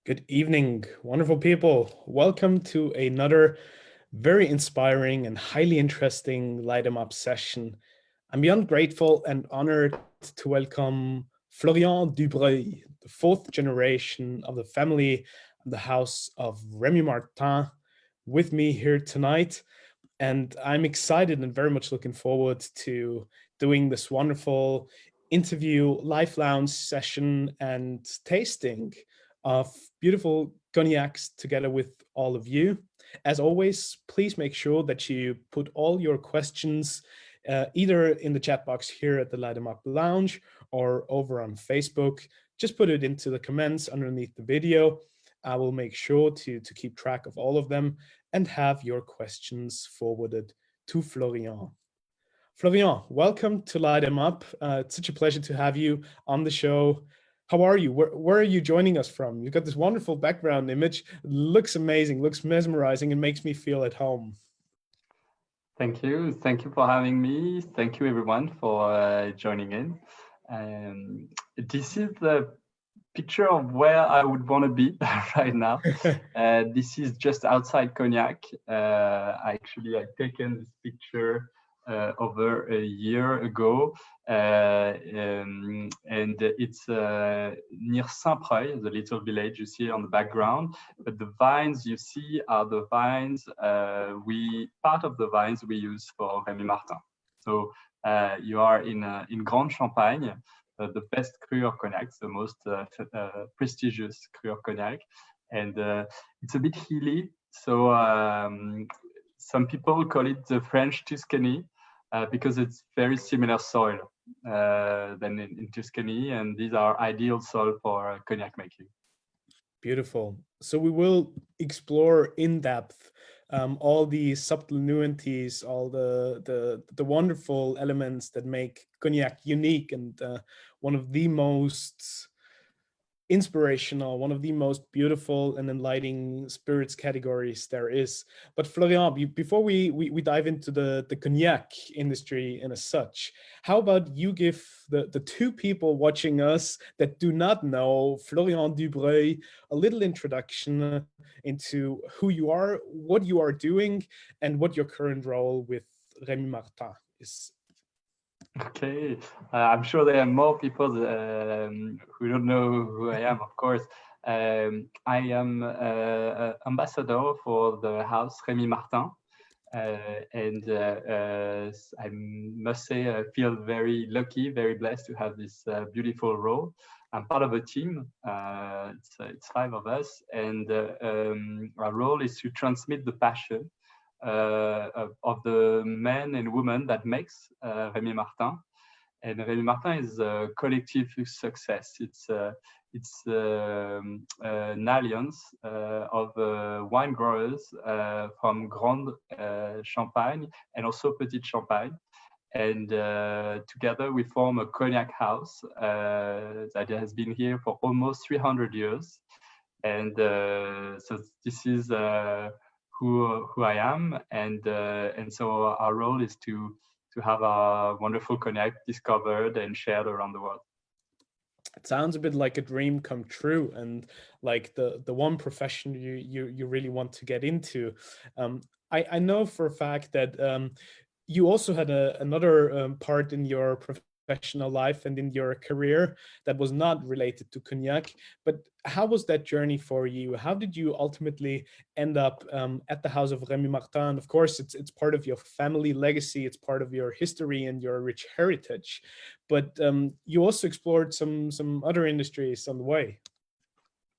Good evening, wonderful people. Welcome to another very inspiring and highly interesting Light 'em Up session. I'm beyond grateful and honored to welcome Florian Dubreuil, the fourth generation of the family of the House of Rémy Martin, with me here tonight. And I'm excited and very much looking forward to doing this wonderful interview, live lounge session, and tasting of beautiful cognacs together with all of you. As always, please make sure that you put all your questions either in the chat box here at the Light 'em Up Lounge or over on Facebook. Just put it into the comments underneath the video. I will make sure to keep track of all of them and have your questions forwarded to Florian. Florian, welcome to Light 'em Up. It's such a pleasure to have you on the show. How are you? Where are you joining us from? You've got this wonderful background image. It looks amazing, looks mesmerizing, and makes me feel at home. Thank you. Thank you for having me. Thank you, everyone, for joining in. This is the picture of where I would want to be right now. This is just outside Cognac. I've taken this picture over a year ago, and it's near Saint-Preuil, the little village you see on the background. But the vines you see are the vines part of the vines we use for Rémy Martin. So you are in Grande Champagne. The best cru of cognac, the most prestigious cru of cognac, and it's a bit hilly. So some people call it the French Tuscany because it's very similar soil than in Tuscany, and these are ideal soil for cognac making. Beautiful. So we will explore in depth all the subtle nuances, all the wonderful elements that make cognac unique and one of the most inspirational, one of the most beautiful and enlightening spirits categories there is. But Florian, before we dive into the cognac industry and as such, how about you give the two people watching us that do not know Florian Dubreuil a little introduction into who you are, what you are doing, and what your current role with Rémy Martin is. Okay, I'm sure there are more people who don't know who I am, of course. I am ambassador for the House Rémy Martin. And I must say I feel very lucky, very blessed to have this beautiful role. I'm part of a team, it's 5 of us, and our role is to transmit the passion of the men and women that makes Rémy Martin. And Rémy Martin is a collective success. It's an alliance of wine growers from Grande Champagne and also Petite Champagne. And together we form a cognac house that has been here for almost 300 years. And so this is who I am, and so our role is to have our wonderful cognac discovered and shared around the world. It sounds a bit like a dream come true, and like the one profession you really want to get into. I know for a fact that you also had another part in your professional life and in your career that was not related to cognac. But how was that journey for you? How did you ultimately end up at the House of Rémy Martin? Of course, it's part of your family legacy, it's part of your history and your rich heritage. But you also explored some other industries on the way.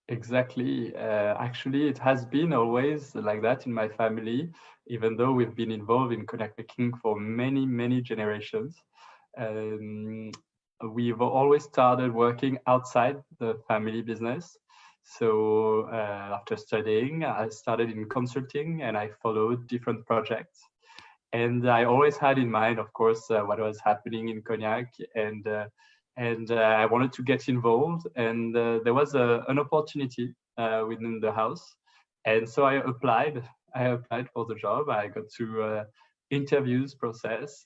Exactly. Actually, it has been always like that in my family, even though we've been involved in cognac making for many, many generations. We've always started working outside the family business. So after studying, I started in consulting and I followed different projects. And I always had in mind, of course, what was happening in cognac, and I wanted to get involved. And there was an opportunity within the house, and so I applied. For the job. I got through interviews process.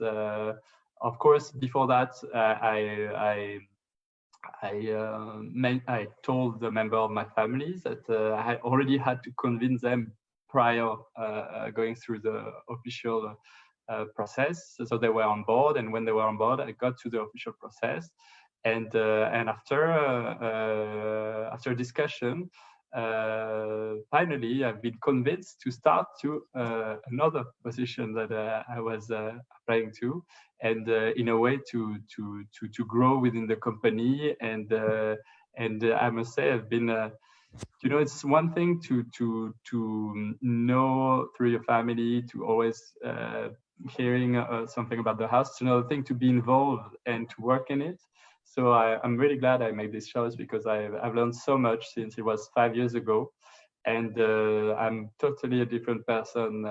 Of course, before that, I I told the member of my family that I had already had to convince them prior going through the official process. So they were on board, and when they were on board, I got to the official process. And after discussion, finally, I've been convinced to start to another position that I was applying to, and in a way to grow within the company. And I must say, I've been. It's one thing to know through your family, to always hearing something about the house. It's another thing to be involved and to work in it. So I'm really glad I made this choice, because I've learned so much since it was 5 years ago, and I'm totally a different person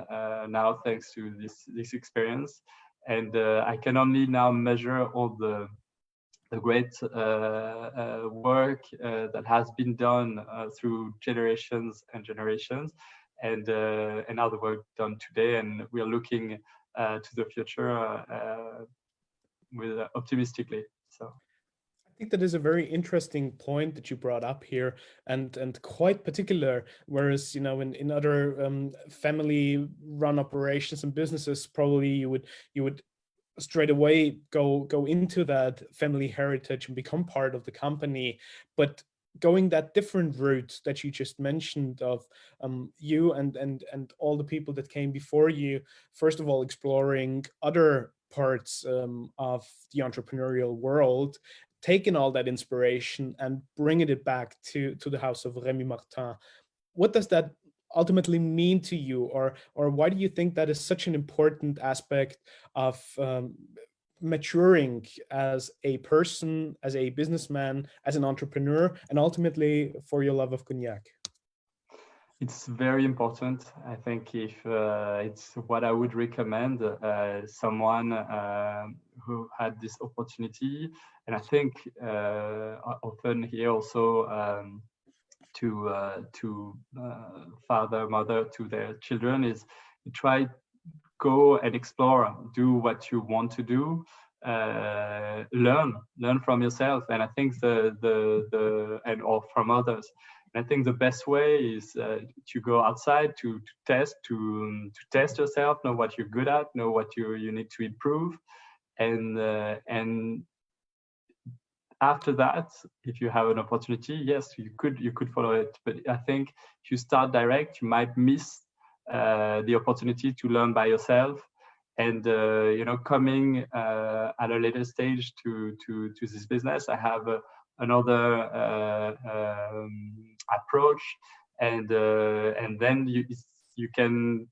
now thanks to this experience. And I can only now measure all the great work that has been done through generations and generations, and now the work done today, and we are looking to the future with optimistically. So I think that is a very interesting point that you brought up here, and quite particular. Whereas, in other family-run operations and businesses, probably you would straight away go into that family heritage and become part of the company. But going that different route that you just mentioned of you and all the people that came before you, first of all exploring other parts of the entrepreneurial world, taking all that inspiration and bringing it back to the House of Rémy Martin. What does that ultimately mean to you, or why do you think that is such an important aspect of maturing as a person, as a businessman, as an entrepreneur, and ultimately for your love of cognac? it's very important. I think if it's what I would recommend someone who had this opportunity, and I think often here also to father, mother to their children is try go and explore, do what you want to do, learn from yourself, and I think and or from others. And I think the best way is to go outside to test yourself, know what you're good at, know what you need to improve, and after that, if you have an opportunity, yes, you could follow it. But I think if you start direct, you might miss the opportunity to learn by yourself. And coming at a later stage to this business, I have another approach, and then you can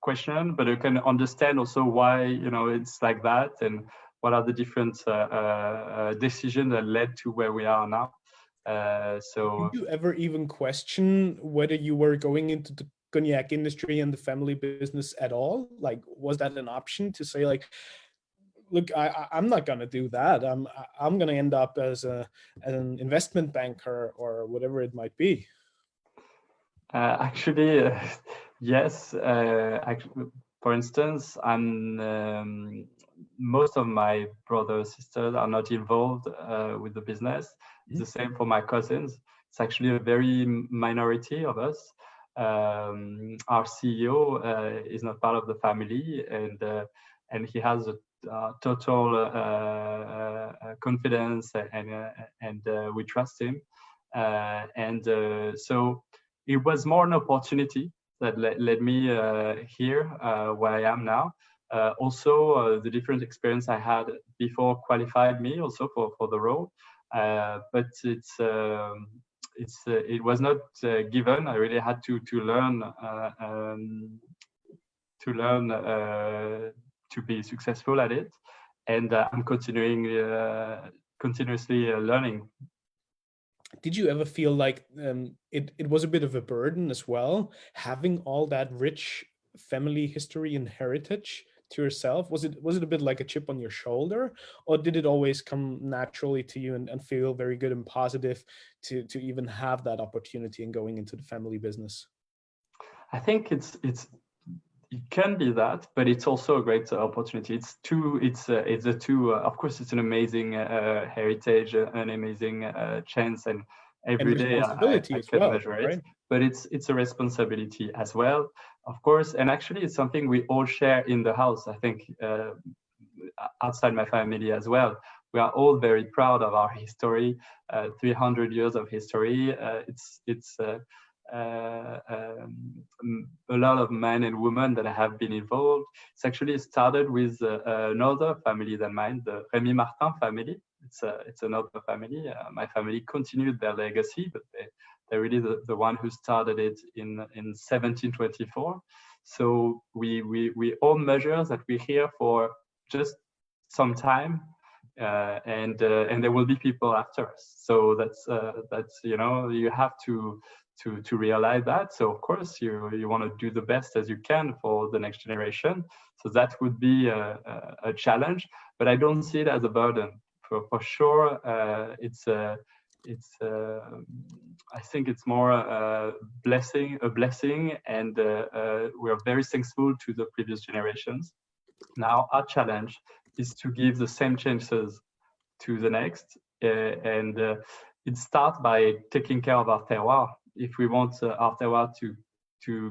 question, but you can understand also why it's like that, and what are the different decisions that led to where we are now. So did you ever even question whether you were going into the cognac industry and the family business at all? Like, was that an option to say, like, look, I'm not going to do that. I'm going to end up as an investment banker or whatever it might be? Actually, yes. Actually, for instance, most of my brothers and sisters are not involved with the business. It's the same for my cousins. It's actually a very minority of us. Our CEO is not part of the family, and he has a total confidence, and we trust him. So it was more an opportunity that led me here where I am now. Also, the different experience I had before qualified me also for the role, but it was not given. I really had to learn to be successful at it, and I'm continuously learning. Did you ever feel like it was a bit of a burden as well, having all that rich family history and heritage to yourself? Was it a bit like a chip on your shoulder, or did it always come naturally to you and feel very good and positive to even have that opportunity in going into the family business? I think it can be that, but it's also a great opportunity. It's a two. Of course, it's an amazing heritage, an amazing chance, and every day responsibility I as can well, measure it. right? But it's a responsibility as well, of course, and actually it's something we all share in the house. I think outside my family as well, we are all very proud of our history. 300 years of history. It's a lot of men and women that have been involved. It's actually started with another family than mine, the Rémy Martin family. It's another family. My family continued their legacy, but they're really the one who started it in 1724. So we all measure that we're here for just some time, and there will be people after us. So that's you have to realize that. So of course you want to do the best as you can for the next generation. So that would be a challenge, but I don't see it as a burden. For sure, I think it's more a blessing, and we are very thankful to the previous generations. Now our challenge is to give the same chances to the next, and it starts by taking care of our terroir. If we want our terroir to still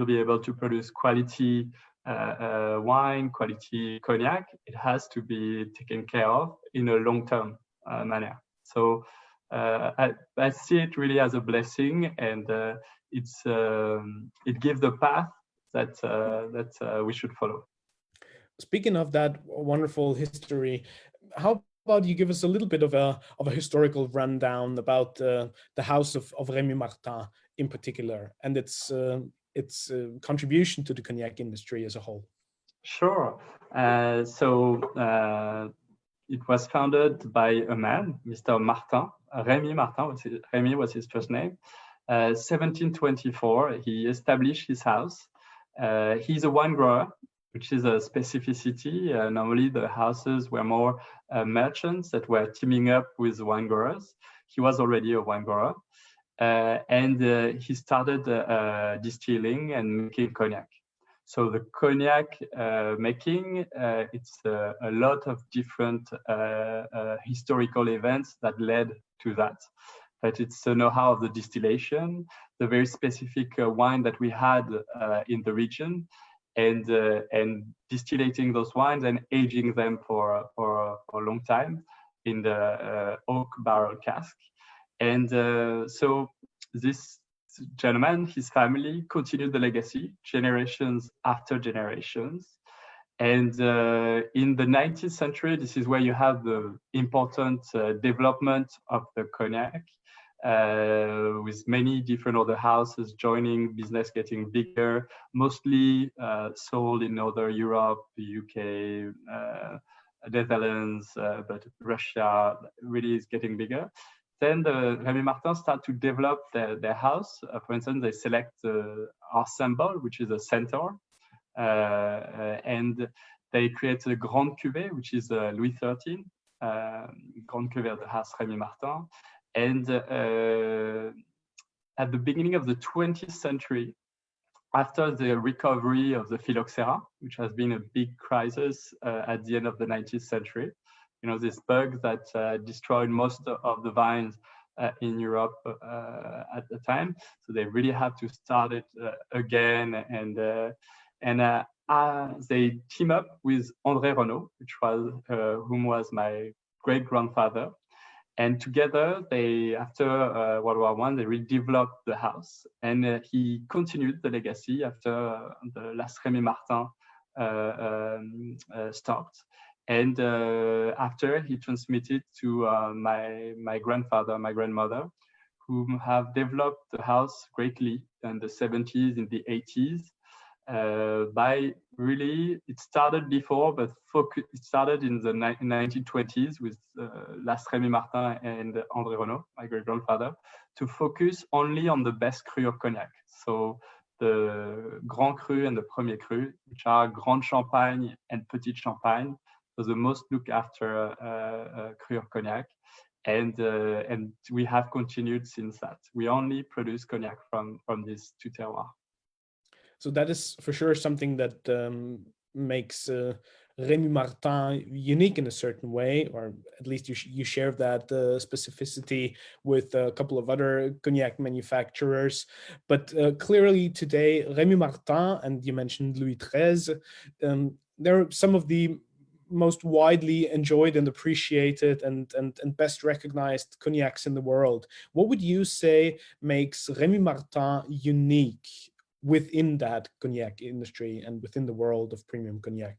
be able to produce quality wine, quality cognac, it has to be taken care of in a long-term manner. So I see it really as a blessing, and it gives the path that we should follow. Speaking of that wonderful history, how about you give us a little bit of a historical rundown about the House of Rémy Martin in particular, and its contribution to the cognac industry as a whole? Sure. It was founded by a man, Mr. Martin, Rémy Martin. Rémy was his first name. 1724, he established his house. He's a wine grower, which is a specificity. Normally, the houses were more merchants that were teaming up with wine growers. He was already a wine grower, and he started distilling and making cognac. So the cognac making, it's a lot of different historical events that led to that. But it's the know-how of the distillation, the very specific wine that we had in the region, and distillating those wines and aging them for a long time in the oak barrel cask. And so this gentleman, his family, continued the legacy generations after generations. And in the 19th century, this is where you have the important development of the cognac, with many different other houses joining, business getting bigger, mostly sold in Northern Europe, the UK, Netherlands, but Russia really is getting bigger. Then the Rémy Martin start to develop their house. For instance, they select our symbol, which is a centaur, and they create a Grande Cuvée, which is Louis XIII, Grande Cuvée of the House Rémy Martin. And at the beginning of the 20th century, after the recovery of the phylloxera, which has been a big crisis at the end of the 19th century, you know, this bug that destroyed most of the vines in Europe at the time. So they really had to start it again, and they team up with André Renaud, whom was my great grandfather. And together, they, after World War I, they redeveloped the house, and he continued the legacy after the last Rémy Martin stopped. And after, he transmitted to my grandfather, my grandmother, who have developed the house greatly in the 70s, in the 80s. By really, it started before, but it started in the 1920s with last Rémy Martin and André Renaud, my great-grandfather, to focus only on the best cru of cognac. So the Grand Cru and the Premier Cru, which are Grand Champagne and Petit Champagne, so the most looked after cru of cognac. And we have continued since that. We only produce cognac from these two terroirs. So that is for sure something that makes Rémy Martin unique in a certain way, or at least you share that specificity with a couple of other cognac manufacturers. But clearly today, Rémy Martin, and you mentioned Louis XIII, they're some of the most widely enjoyed and appreciated and best recognized cognacs in the world. What would you say makes Rémy Martin unique within that cognac industry and within the world of premium cognac?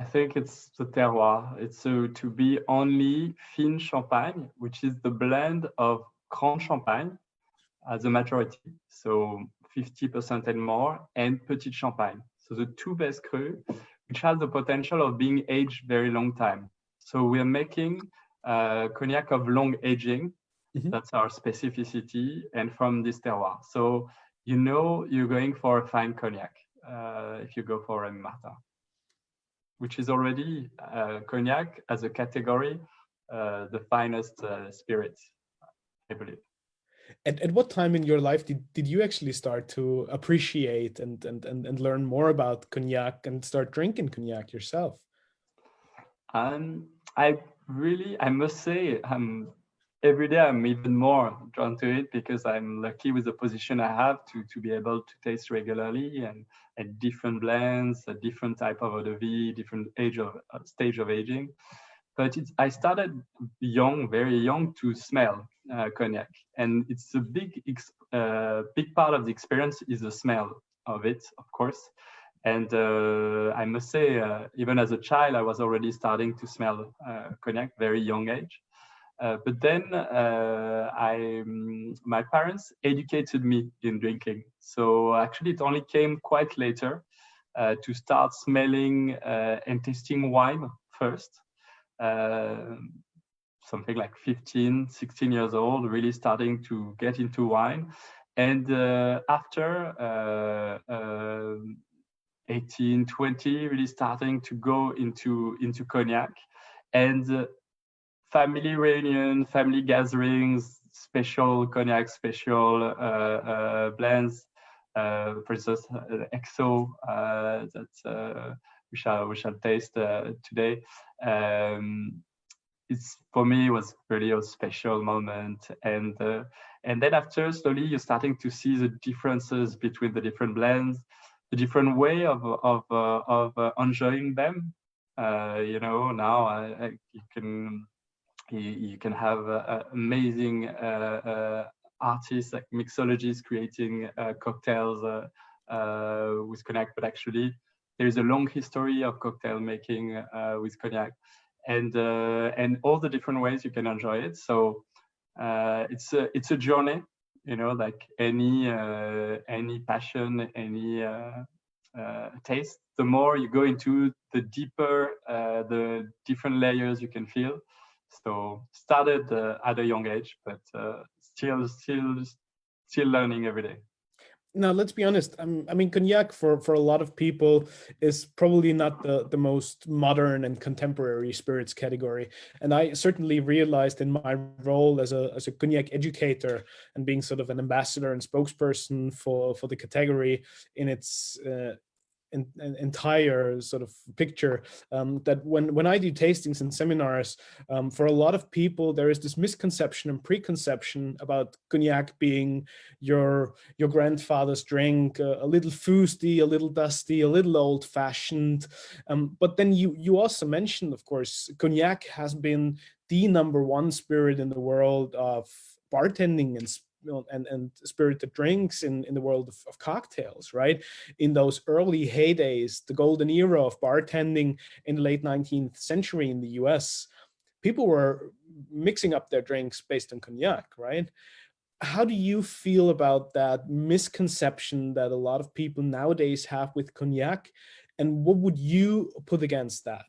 I think it's the terroir. It's to be only fin champagne, which is the blend of Grand Champagne as a majority, so 50% and more, and Petit Champagne. So the two best cru, which has the potential of being aged very long time. So we are making cognac of long aging. Mm-hmm. That's our specificity, and from this terroir. So you know you're going for a fine cognac if you go for Rémy Martin, which is already cognac as a category, the finest spirits, I believe. At what time in your life did you actually start to appreciate and learn more about cognac and start drinking cognac yourself? I must say, every day I'm even more drawn to it because I'm lucky with the position I have to be able to taste regularly and at different blends, a different type of eau de vie, different stage of aging. But I started very young, to smell cognac, and it's a big part of the experience is the smell of it, of course. And I must say, even as a child, I was already starting to smell cognac, very young age. But then my parents educated me in drinking. So actually, it only came quite later to start smelling and tasting wine first. Something like 15, 16 years old, really starting to get into wine. And after 18, 20, really starting to go into cognac. And family reunion, family gatherings, special cognac, special blends. For instance, XO that we shall taste today. It's for me it was really a special moment, and then after slowly you're starting to see the differences between the different blends, the different way of enjoying them. Now you can have amazing artists like mixologists creating cocktails with cognac, but actually there is a long history of cocktail making with cognac, and all the different ways you can enjoy it. So it's a journey, like any passion, any taste. The more you go into, the deeper the different layers you can feel. So started at a young age, but still learning every day. Now, let's be honest. I mean, cognac for a lot of people is probably not the most modern and contemporary spirits category. And I certainly realized in my role as a cognac educator and being sort of an ambassador and spokesperson for the category in its entire sort of picture, that when I do tastings and seminars, for a lot of people there is this misconception and preconception about cognac being your grandfather's drink, a little fusty, a little dusty, a little old-fashioned. But then you also mentioned, of course, cognac has been the #1 spirit in the world of bartending and spirited drinks in the world of cocktails, right? In those early heydays, the golden era of bartending in the late 19th century in the US, people were mixing up their drinks based on cognac, right? How do you feel about that misconception that a lot of people nowadays have with cognac? And what would you put against that?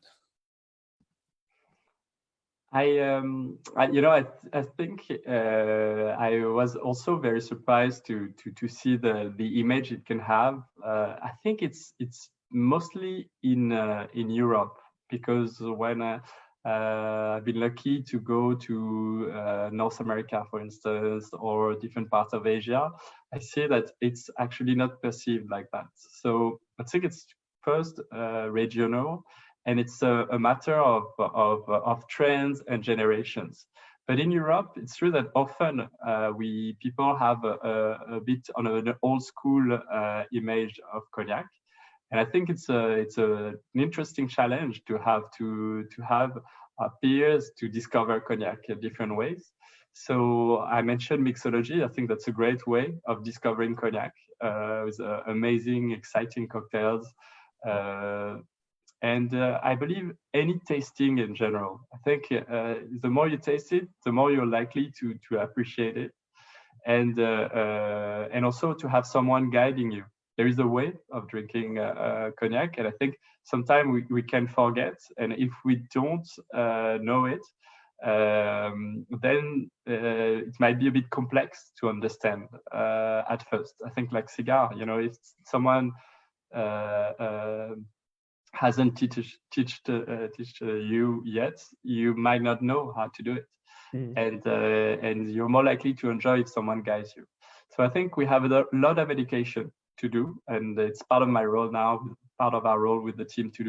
I think I was also very surprised to see the image it can have. I think it's mostly in Europe, because when I've been lucky to go to North America, for instance, or different parts of Asia. I see that it's actually not perceived like that. So I think it's first regional, and it's a matter of trends and generations. But in Europe, it's true that often people have a bit on an old school image of cognac. And I think it's an interesting challenge to have peers to discover cognac in different ways. So I mentioned mixology. I think that's a great way of discovering cognac with amazing, exciting cocktails. And I believe any tasting in general. I think the more you taste it, the more you're likely to appreciate it, and also to have someone guiding you. There is a way of drinking cognac, and I think sometimes we can forget. And if we don't know it, then it might be a bit complex to understand at first. I think like cigar, if someone hasn't teached you yet, you might not know how to do it. And you're more likely to enjoy if someone guides you. So I think we have a lot of education to do, and it's part of my role now, part of our role with the team to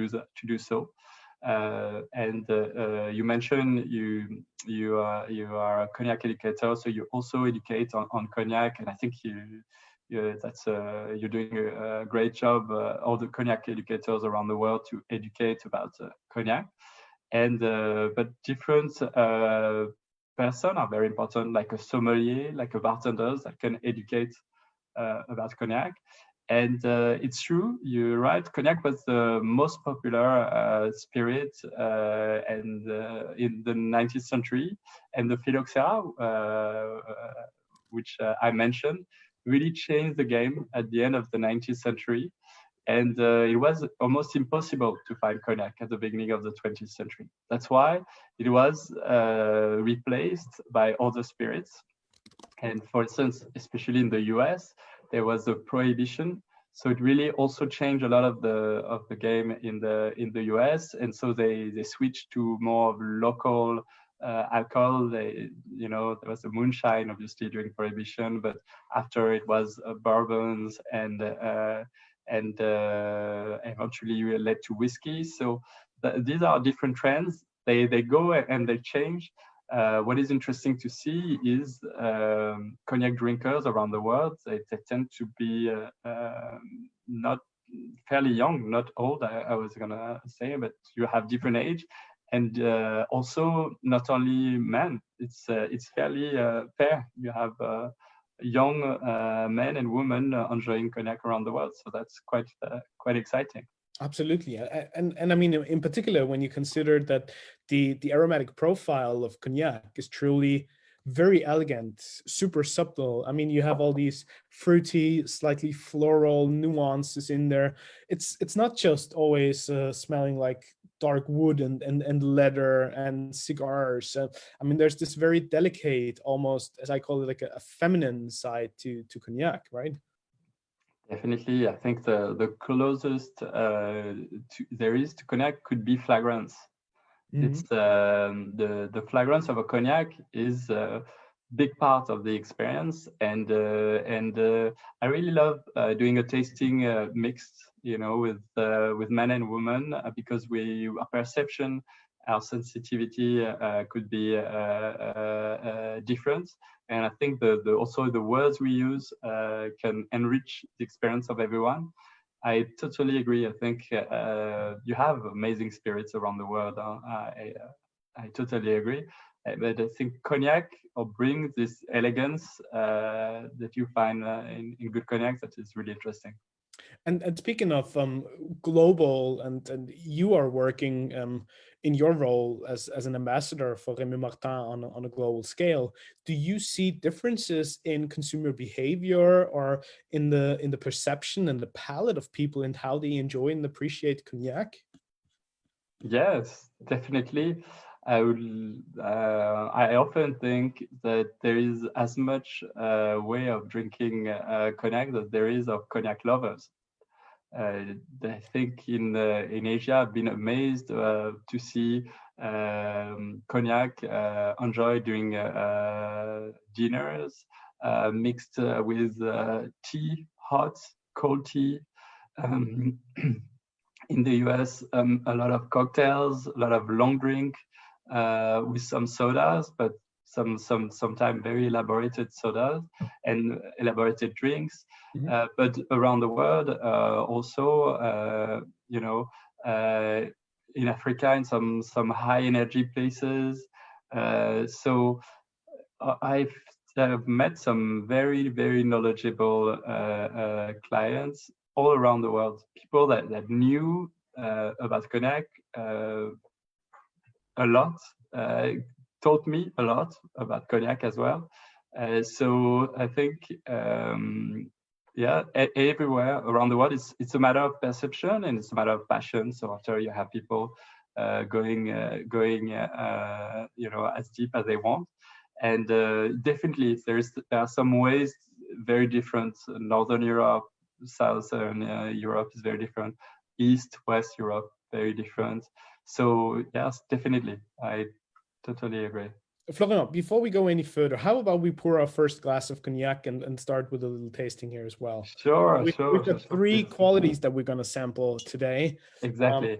do so. You mentioned you are a cognac educator, so you also educate on cognac, and I think you're doing a great job. All the cognac educators around the world to educate about cognac, but different person are very important, like a sommelier, like a bartender that can educate about cognac. And it's true, you're right, cognac was the most popular spirit in the 19th century. And the phylloxera, which I mentioned, really changed the game at the end of the 19th century. And it was almost impossible to find cognac at the beginning of the 20th century. That's why it was replaced by other spirits. And for instance, especially in the US, there was a prohibition. So it really also changed a lot of the game in the US. And so they switched to more of local alcohol. There was a moonshine, obviously, during prohibition, but after it was bourbons and eventually led to whiskey. So these are different trends. They go and they change. What is interesting to see is cognac drinkers around the world. They tend to be not fairly young, not old, I was gonna say, but you have different age. And also not only men, it's fairly fair. You have young men and women enjoying cognac around the world. So that's quite exciting. Absolutely. And I mean, in particular, when you consider that the aromatic profile of cognac is truly very elegant, super subtle. I mean, you have all these fruity, slightly floral nuances in there. It's not just always smelling like dark wood and leather and cigars. I mean, there's this very delicate, almost, as I call it, like a feminine side to cognac, right? Definitely, I think the closest there is to cognac could be fragrance. Mm-hmm. It's the fragrance of a cognac is a big part of the experience, and I really love doing a tasting mixed, with men and women, because our perception, our sensitivity could be different. And I think also the words we use can enrich the experience of everyone. I totally agree. I think you have amazing spirits around the world. I totally agree. But I think cognac brings this elegance that you find in good cognac that is really interesting. And speaking of global, and you are working in your role as an ambassador for Rémy Martin on a global scale, do you see differences in consumer behavior or in the perception and the palate of people and how they enjoy and appreciate cognac? Yes, definitely. I often think that there is as much way of drinking cognac that there is of cognac lovers. I think in Asia, I've been amazed to see cognac enjoyed during dinners, mixed with tea, hot, cold tea. In the US, a lot of cocktails, a lot of long drink with some sodas, but sometimes very elaborated sodas and elaborated drinks. Mhm. But around the world, also, in Africa, in some high energy places. So I've met some very, very knowledgeable clients all around the world, people that knew about Cognac a lot, taught me a lot about Cognac as well. So I think, everywhere around the world, it's a matter of perception and it's a matter of passion. So after you have people going, as deep as they want. And definitely, there are some ways very different. Northern Europe, Southern Europe is very different. East, West Europe, very different. So yes, definitely, I totally agree. Florian, before we go any further, how about we pour our first glass of cognac and start with a little tasting here as well? Sure, We've got three please. qualities that we're going to sample today. Exactly.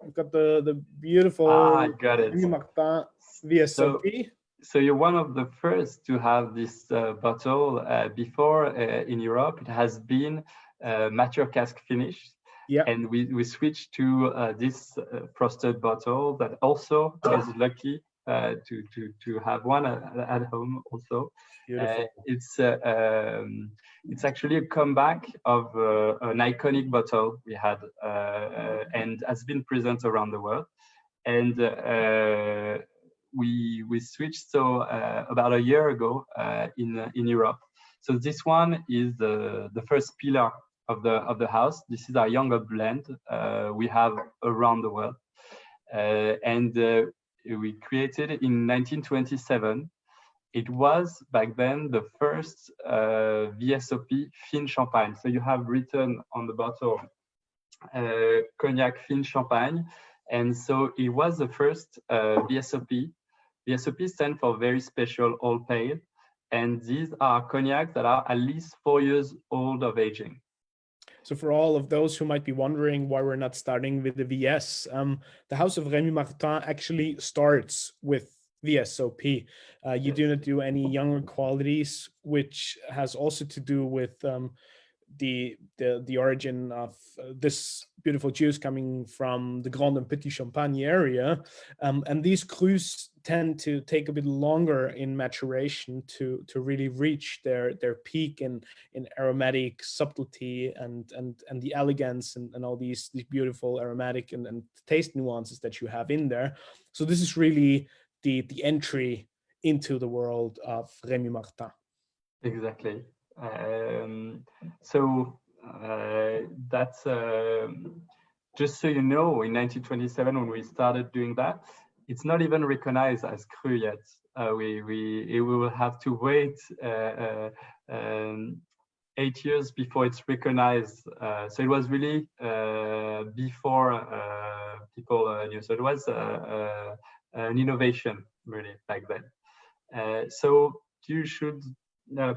We've got the beautiful I got it. Rémy Martin VSOP. So you're one of the first to have this bottle. Before in Europe, it has been mature cask finished. Yeah. And we switched to this frosted bottle that also was lucky to have one at home also. Beautiful. It's actually a comeback of an iconic bottle we had and has been present around the world. And we switched about a year ago in Europe. So this one is the first pillar of the house. This is our younger blend we have around the world, and we created it in 1927. It was back then the first VSOP Fin Champagne. So you have written on the bottle Cognac Fin Champagne, and so it was the first VSOP. VSOP stands for Very Special Old Pale, and these are cognacs that are at least 4 years old of aging. So for all of those who might be wondering why we're not starting with the VS, the House of Rémy Martin actually starts with VSOP. You do not do any younger qualities, which has also to do with the origin of this beautiful juice coming from the Grand and Petit Champagne area. And these crus tend to take a bit longer in maturation to really reach their peak in aromatic subtlety and the elegance and all these beautiful aromatic and taste nuances that you have in there. So this is really the entry into the world of Rémy Martin. Exactly. So that's just so you know, in 1927 when we started doing that, it's not even recognized as cru yet. We will have to wait 8 years before it's recognized. So it was really before people knew. So it was an innovation really back then. So you should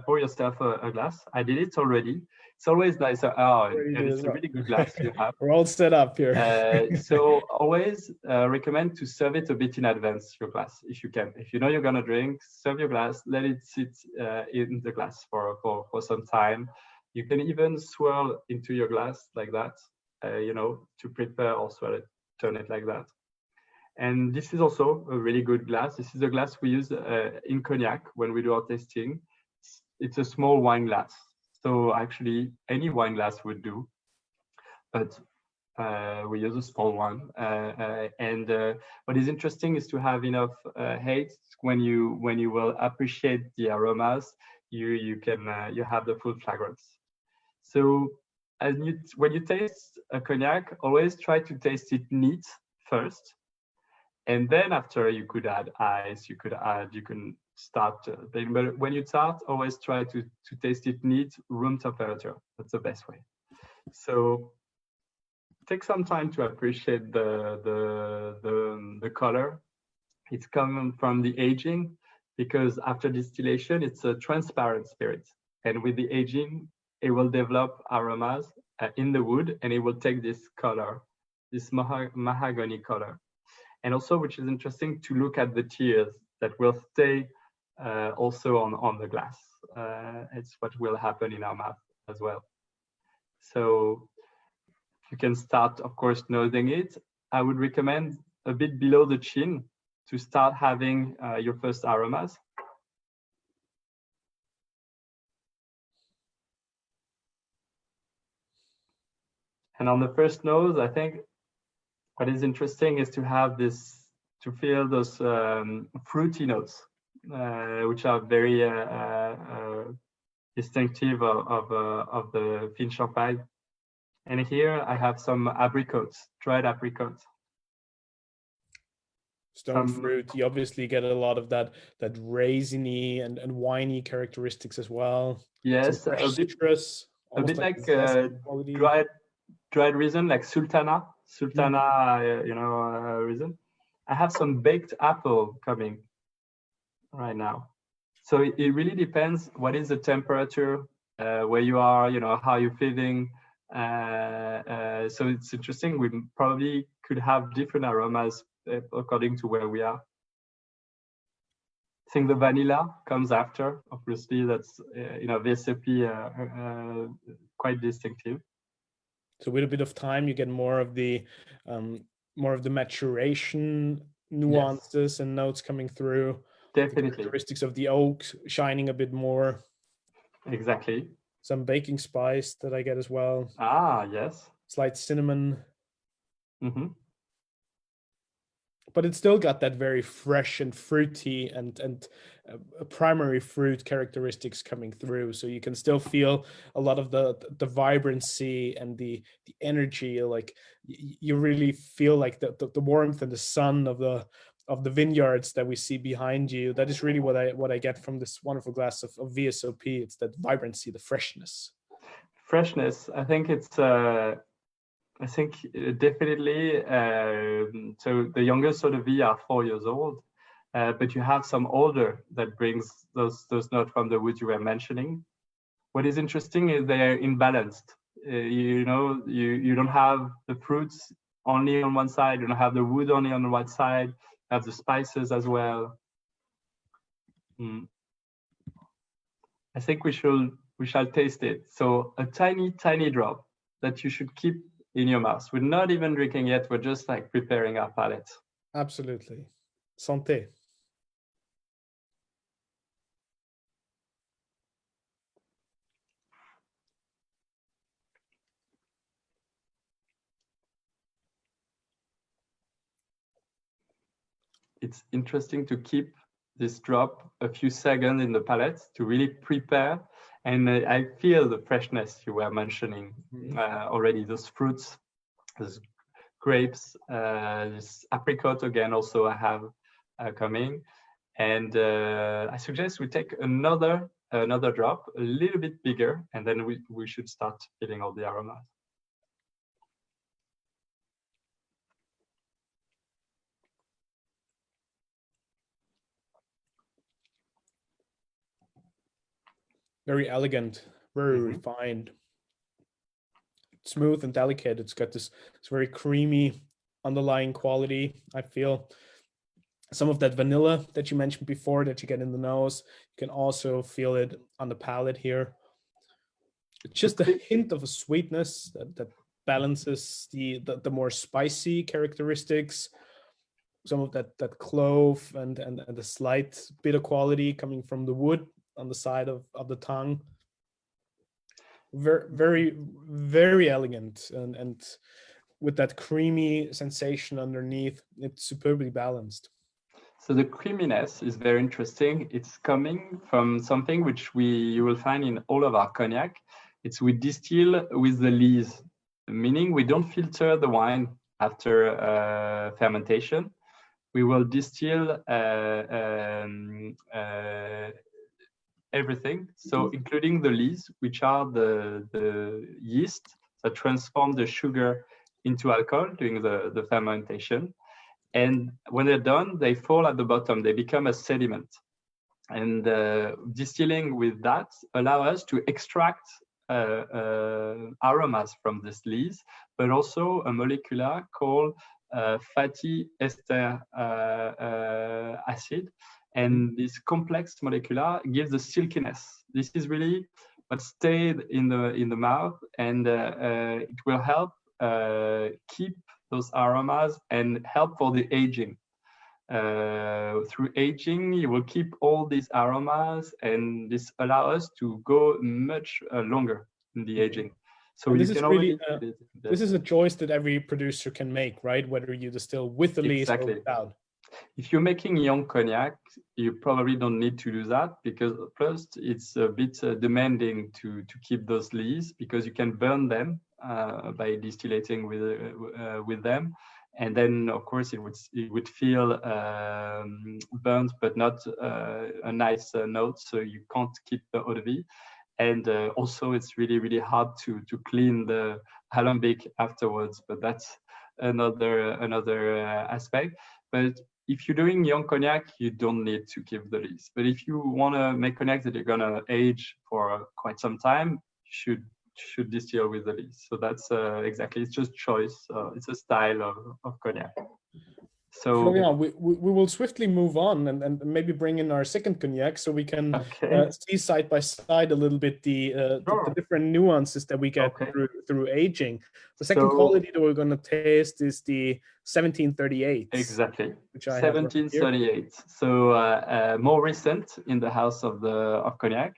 pour yourself a glass. I did it already. It's always nice. And it's a really good glass you have. We're all set up here. So always recommend to serve it a bit in advance, your glass, if you can. If you know you're going to drink, serve your glass, let it sit in the glass for some time. You can even swirl into your glass like that, to prepare or swirl it, turn it like that. And this is also a really good glass. This is a glass we use in Cognac when we do our tasting. It's a small wine glass. So actually any wine glass would do, but we use a small one. And what is interesting is to have enough height when you will appreciate the aromas, you have the full fragrance. So when you taste a cognac, always try to taste it neat first. And then after you could add ice, you can start playing. But when you start, always try to taste it neat, room temperature. That's the best way. So take some time to appreciate the color. It's coming from the aging, because after distillation, it's a transparent spirit. And with the aging, it will develop aromas in the wood, and it will take this color, this mahogany color. And also, which is interesting, to look at the tears that will stay also on the glass. It's what will happen in our mouth as well. So you can start, of course, nosing it. I would recommend a bit below the chin to start having your first aromas. And on the first nose, I think what is interesting is to have this, to feel those fruity notes, which are very distinctive of the Fine Champagne. And here I have some apricots, dried apricots. Stone fruit, you obviously get a lot of that raisiny and winey characteristics as well. Yes, a bit citrus, a bit like dried resin, like sultana, resin. I have some baked apple coming right now. So it really depends what is the temperature, where you are, how you're feeling. So it's interesting. We probably could have different aromas according to where we are. I think the vanilla comes after. Obviously, that's VSOP quite distinctive. So with a bit of time, you get more of the maturation nuances, yes, and notes coming through. Definitely. The characteristics of the oak shining a bit more. Exactly. Some baking spice that I get as well. Ah, yes. Slight cinnamon. Mm-hmm. But it's still got that very fresh and fruity and primary fruit characteristics coming through. So you can still feel a lot of the vibrancy and the energy. Like you really feel like the warmth and the sun of the vineyards that we see behind you. That is really what I get from this wonderful glass of VSOP. It's that vibrancy, the freshness. Freshness. I think it's. Definitely. So the youngest eau de vie are 4 years old, but you have some older that brings those notes from the wood you were mentioning. What is interesting is they're imbalanced. You don't have the fruits only on one side. You don't have the wood only on one side. You have the spices as well. I think we shall taste it. So a tiny drop that you should keep in your mouth. We're not even drinking yet. We're just like preparing our palate. Absolutely. Santé. It's interesting to keep this drop a few seconds in the palate to really prepare. And I feel the freshness you were mentioning already, those fruits, those grapes, this apricot again also I have coming. And I suggest we take another drop, a little bit bigger, and then we should start feeling all the aromas. Very elegant, very refined, smooth and delicate. It's got this very creamy underlying quality. I feel some of that vanilla that you mentioned before that you get in the nose. You can also feel it on the palate here. It's just a hint of a sweetness that balances the more spicy characteristics. Some of that clove and the slight bitter quality coming from the wood on the side of the tongue. Very, very elegant, and with that creamy sensation underneath, it's superbly balanced. So the creaminess is very interesting. It's coming from something which you will find in all of our cognac. It's we distill with the lees, meaning we don't filter the wine after fermentation. We will distill everything, so including the lees, which are the yeast that transform the sugar into alcohol during the fermentation. And when they're done, they fall at the bottom. They become a sediment. And distilling with that allow us to extract aromas from this lees, but also a molecule called fatty ester acid. And this complex molecule gives the silkiness. This is really what stayed in the mouth, and it will help keep those aromas and help for the aging. Through aging, you will keep all these aromas, and this allows us to go much longer in the aging. So this is really this is a choice that every producer can make, right? Whether you distill with the lees or without. If you're making young cognac, you probably don't need to do that, because first it's a bit demanding to keep those lees, because you can burn them by distillating with them. And then, of course, it would feel burnt, but not a nice note, so you can't keep the eau de vie. And also, it's really, really hard to clean the alembic afterwards, but that's another aspect. But if you're doing young cognac, you don't need to keep the lees. But if you want to make cognac that you're going to age for quite some time, you should distill with the lees. So that's exactly, it's just choice. It's a style of cognac. So Florian, we will swiftly move on and maybe bring in our second cognac, so we can see side by side a little bit the different nuances that we get through aging. The second quality that we're going to taste is the 1738. Exactly, which I 1738. So more recent in the house of cognac,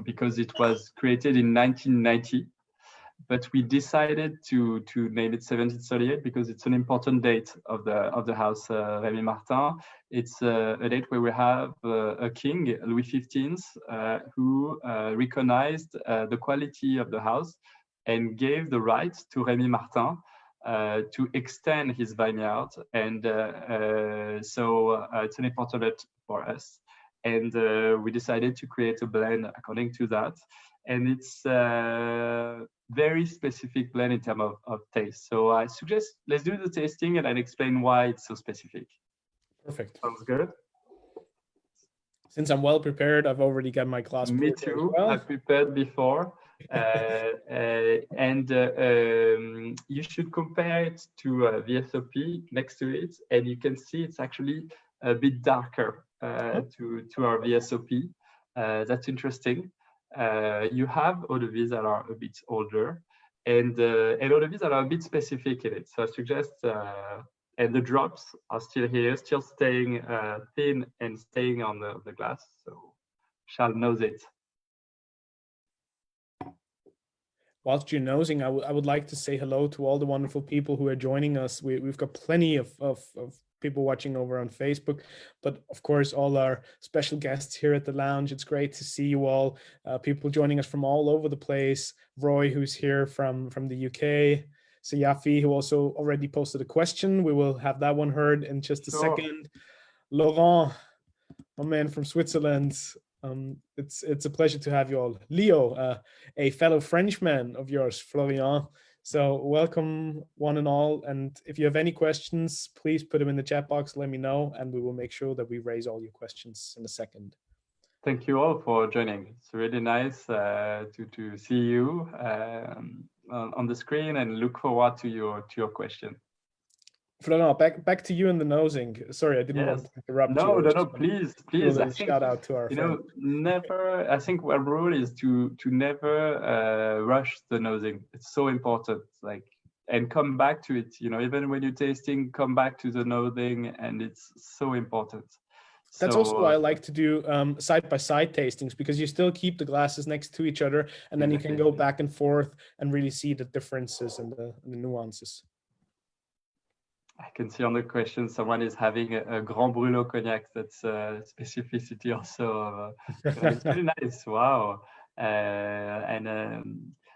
because it was created in 1990. But we decided to name it 1738 because it's an important date of the House Rémy Martin. It's a date where we have a king, Louis XV, who recognized the quality of the house and gave the right to Rémy Martin to extend his vineyard. And so it's an important date for us. And we decided to create a blend according to that. And it's very specific blend in terms of taste. So I suggest let's do the tasting and I'll explain why it's so specific. Perfect. Sounds good. Since I'm well prepared, I've already got my glass. Me too. Well. I prepared before. And you should compare it to VSOP next to it. And you can see it's actually a bit darker to our VSOP. That's interesting. You have eau de vie that are a bit older, and eau de vie that are a bit specific in it. So I suggest, and the drops are still here, still staying thin and staying on the glass. So shall nose it. Whilst you're nosing, I would like to say hello to all the wonderful people who are joining us. We've got plenty of people watching over on Facebook, but of course all our special guests here at the lounge. It's great to see you all, people joining us from all over the place. Roy, who's here from the UK, Sayafi, who also already posted a question. We will have that one heard in just a second. Laurent, my man from Switzerland. It's a pleasure to have you all. Leo, a fellow Frenchman of yours, Florian. So welcome one and all. And if you have any questions, please put them in the chat box. Let me know, and we will make sure that we raise all your questions in a second. Thank you all for joining. It's really nice to see you on the screen, and look forward to your question. Florian, back to you in the nosing. Sorry, I didn't want to interrupt you. No, please. I think, shout out to our friend. Never. I think one rule is to never rush the nosing. It's so important. And come back to it. Even when you're tasting, come back to the nosing, and it's so important. That's also why I like to do side-by-side tastings, because you still keep the glasses next to each other, and then you can go back and forth and really see the differences and the nuances. I can see on the question someone is having a Grand Brûlot cognac. That's a specificity also. It's really nice. Wow.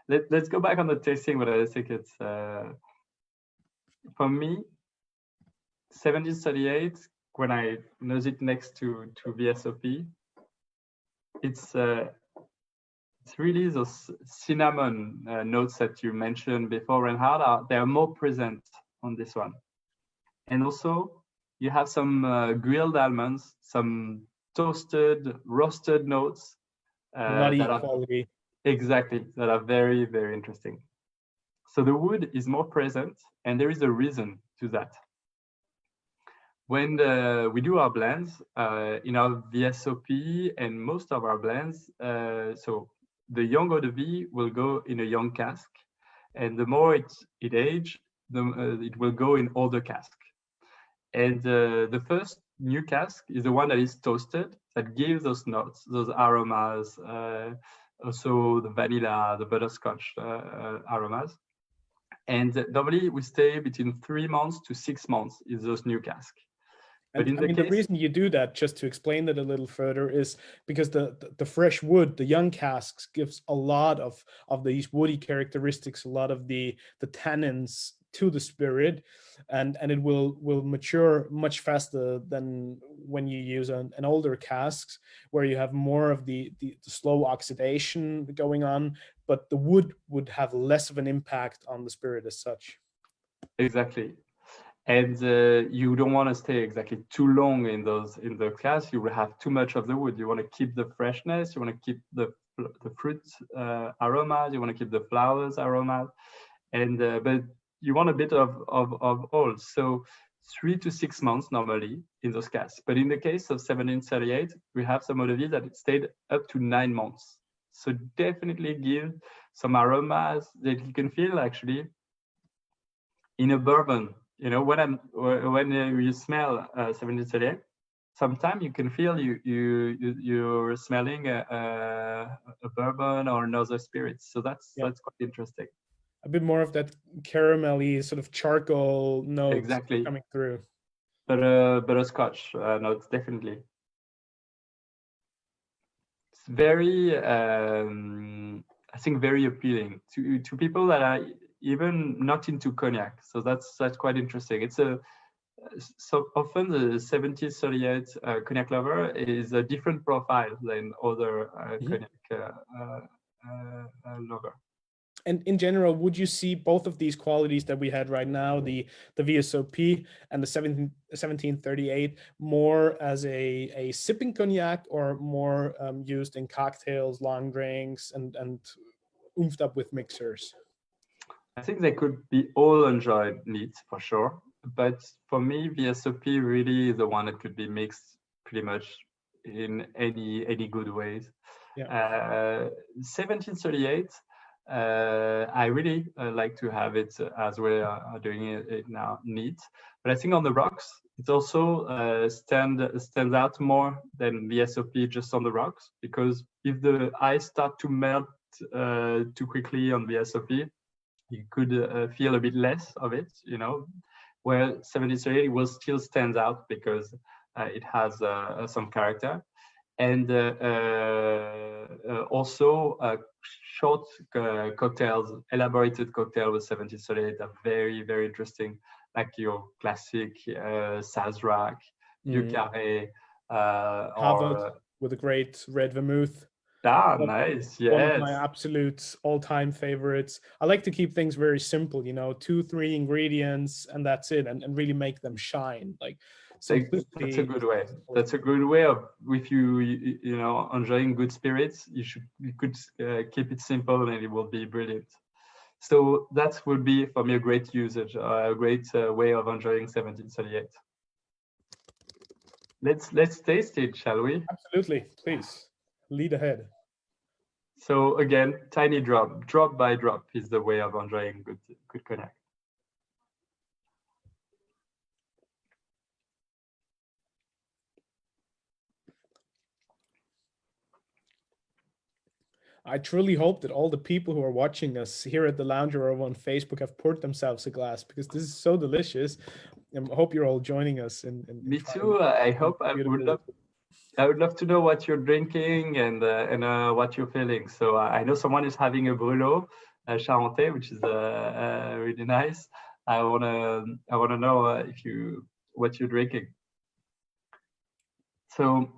Let's go back on the tasting, but I think it's, for me, 1738, when I nose it next to VSOP, it's it's really those cinnamon notes that you mentioned before, Reinhard, they are more present on this one. And also, you have some grilled almonds, some toasted, roasted notes. Nutty that are, quality. exactly, that are very, very interesting. So the wood is more present, and there is a reason to that. When we do our blends, in our VSOP and most of our blends, so the young eau de vie will go in a young cask, and the more it age, it will go in older cask. And the first new cask is the one that is toasted, that gives those notes, those aromas, also the vanilla, the butterscotch aromas. And normally we stay between 3 months to 6 months in those new casks. And I mean, the reason you do that, just to explain that a little further, is because the fresh wood, the young casks, gives a lot of these woody characteristics, a lot of the tannins to the spirit, and it will mature much faster than when you use an older casks, where you have more of the slow oxidation going on, but the wood would have less of an impact on the spirit as such. Exactly. And you don't want to stay exactly too long in the cask. You will have too much of the wood. You want to keep the freshness. You want to keep the fruit aromas. You want to keep the flowers aromas, and but you want a bit of all. So 3 to 6 months normally in those casks. But in the case of 1738, we have some eau de vie that it stayed up to 9 months. So definitely give some aromas that you can feel actually in a bourbon. You know, when you smell 1738, sometimes you can feel you're smelling a bourbon or another spirit. So that's quite interesting. A bit more of that caramelly sort of charcoal note exactly coming through. But a Scotch notes definitely. It's very, I think, very appealing to people that are even not into cognac. So that's quite interesting. It's so often the 1738 cognac lover is a different profile than other cognac lover. And in general, would you see both of these qualities that we had right now, the VSOP and the 1738, more as a sipping cognac, or more used in cocktails, long drinks, and oomphed up with mixers? I think they could be all enjoyed neat for sure. But for me, VSOP really is the one that could be mixed pretty much in any good ways. Yeah. 1738, I really like to have it as we are doing it now neat. But I think on the rocks, it also stands out more than VSOP just on the rocks, because if the ice start to melt too quickly on VSOP, you could feel a bit less of it, you know, where 1738 will still stand out because it has some character. And also short cocktails, elaborated cocktail with 1738 are very, very interesting, like your classic Sazerac, Vieux Carré, Harvard with a great red vermouth. Nice. Yes. One of my absolute all-time favorites. I like to keep things very simple, you know, 2-3 ingredients and that's it, and really make them shine. Like simplicity. That's a good way. That's a good way of, if you know, enjoying good spirits, you could keep it simple and it will be brilliant. So that would be for me a great usage, a great way of enjoying 1738. Let's taste it, shall we? Absolutely, please lead ahead. So again, tiny drop by drop is the way of enjoying good cognac. I truly hope that all the people who are watching us here at the Lounge or on Facebook have poured themselves a glass, because this is so delicious. I hope you're all joining us. Me too. I hope. I would love to know what you're drinking and what you're feeling. So I know someone is having a Brûlot Charentais, which is really nice. I wanna know what you're drinking. So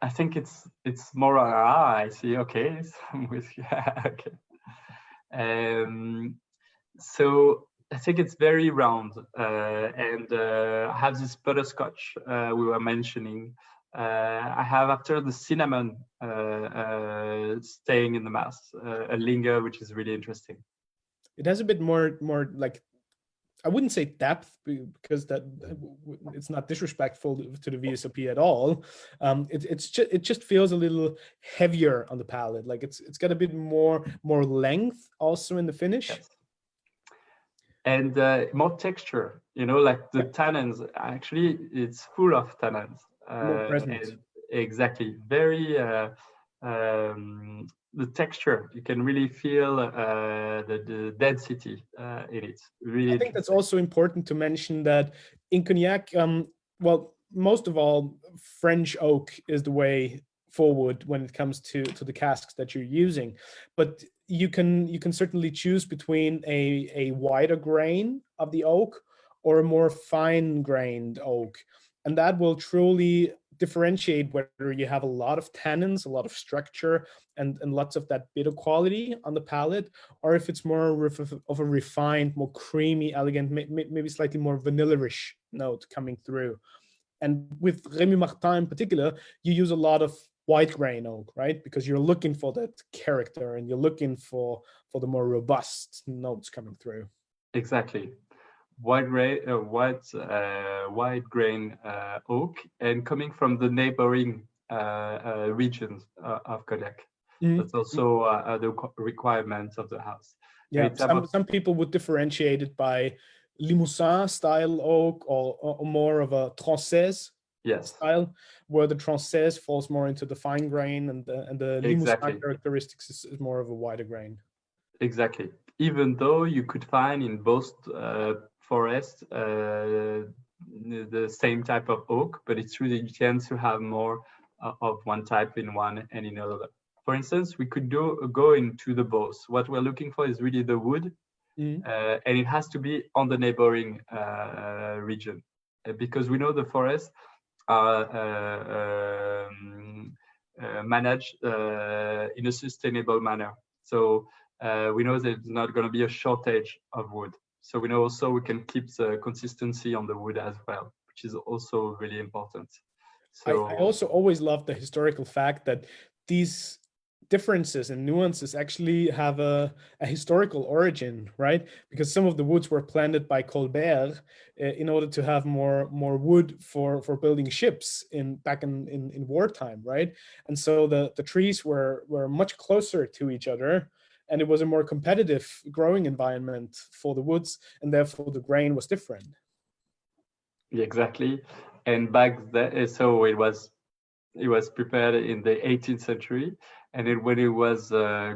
I think it's more. I see. Okay, so I'm with you. Okay. Um, so I think it's very round, and I have this butterscotch we were mentioning. I have after the cinnamon staying in the mouth, a linger which is really interesting. It has a bit more like, I wouldn't say depth, because it's not disrespectful to the VSOP at all. It just feels a little heavier on the palate. Like it's got a bit more length also in the finish. Yes. And more texture, like the tannins. Actually, it's full of tannins. More present. And exactly, very the texture. You can really feel the density in it. Really, I think that's also important to mention that in Cognac, well, most of all, French oak is the way forward when it comes to the casks that you're using. But you can certainly choose between a wider grain of the oak or a more fine grained oak, and that will truly differentiate whether you have a lot of tannins, a lot of structure, and lots of that bitter quality on the palate, or if it's more of a refined, more creamy, elegant, maybe slightly more vanilla-ish note coming through. And with Rémy Martin in particular, you use a lot of white grain oak, right? Because you're looking for that character and you're looking for the more robust notes coming through. exactly. White grain oak, and coming from the neighboring regions of Cognac. That's also the requirement of the house. Yeah, some people would differentiate it by Limousin style oak, or more of a Française style, where the Française falls more into the fine grain, and the Limousin characteristics is more of a wider grain. Exactly. Even though you could find in both forests the same type of oak, but it's really you tend to have more of one type in one and in another. For instance, we could go into the both. What we're looking for is really the wood, and it has to be on the neighboring region, because we know the forests are managed in a sustainable manner. So we know there's not going to be a shortage of wood. So we know also we can keep the consistency on the wood as well, which is also really important. So I also always love the historical fact that these differences and nuances actually have a historical origin, right? Because some of the woods were planted by Colbert in order to have more wood for building ships back in wartime, right? And so the trees were much closer to each other, and it was a more competitive growing environment for the woods, and therefore the grain was different. Exactly. And back then, so it was prepared in the 18th century, and when it was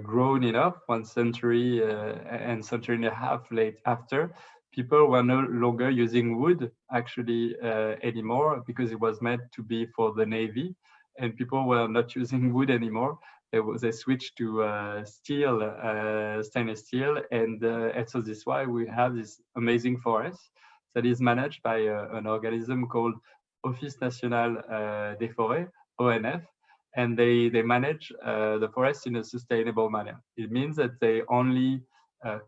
grown enough, 1 century and century and a half late after, people were no longer using wood actually anymore, because it was meant to be for the navy, and people were not using wood anymore. They switched to steel, stainless steel, and so this is why we have this amazing forest that is managed by an organism called Office National des Forêts, ONF, and they manage the forest in a sustainable manner. It means that they only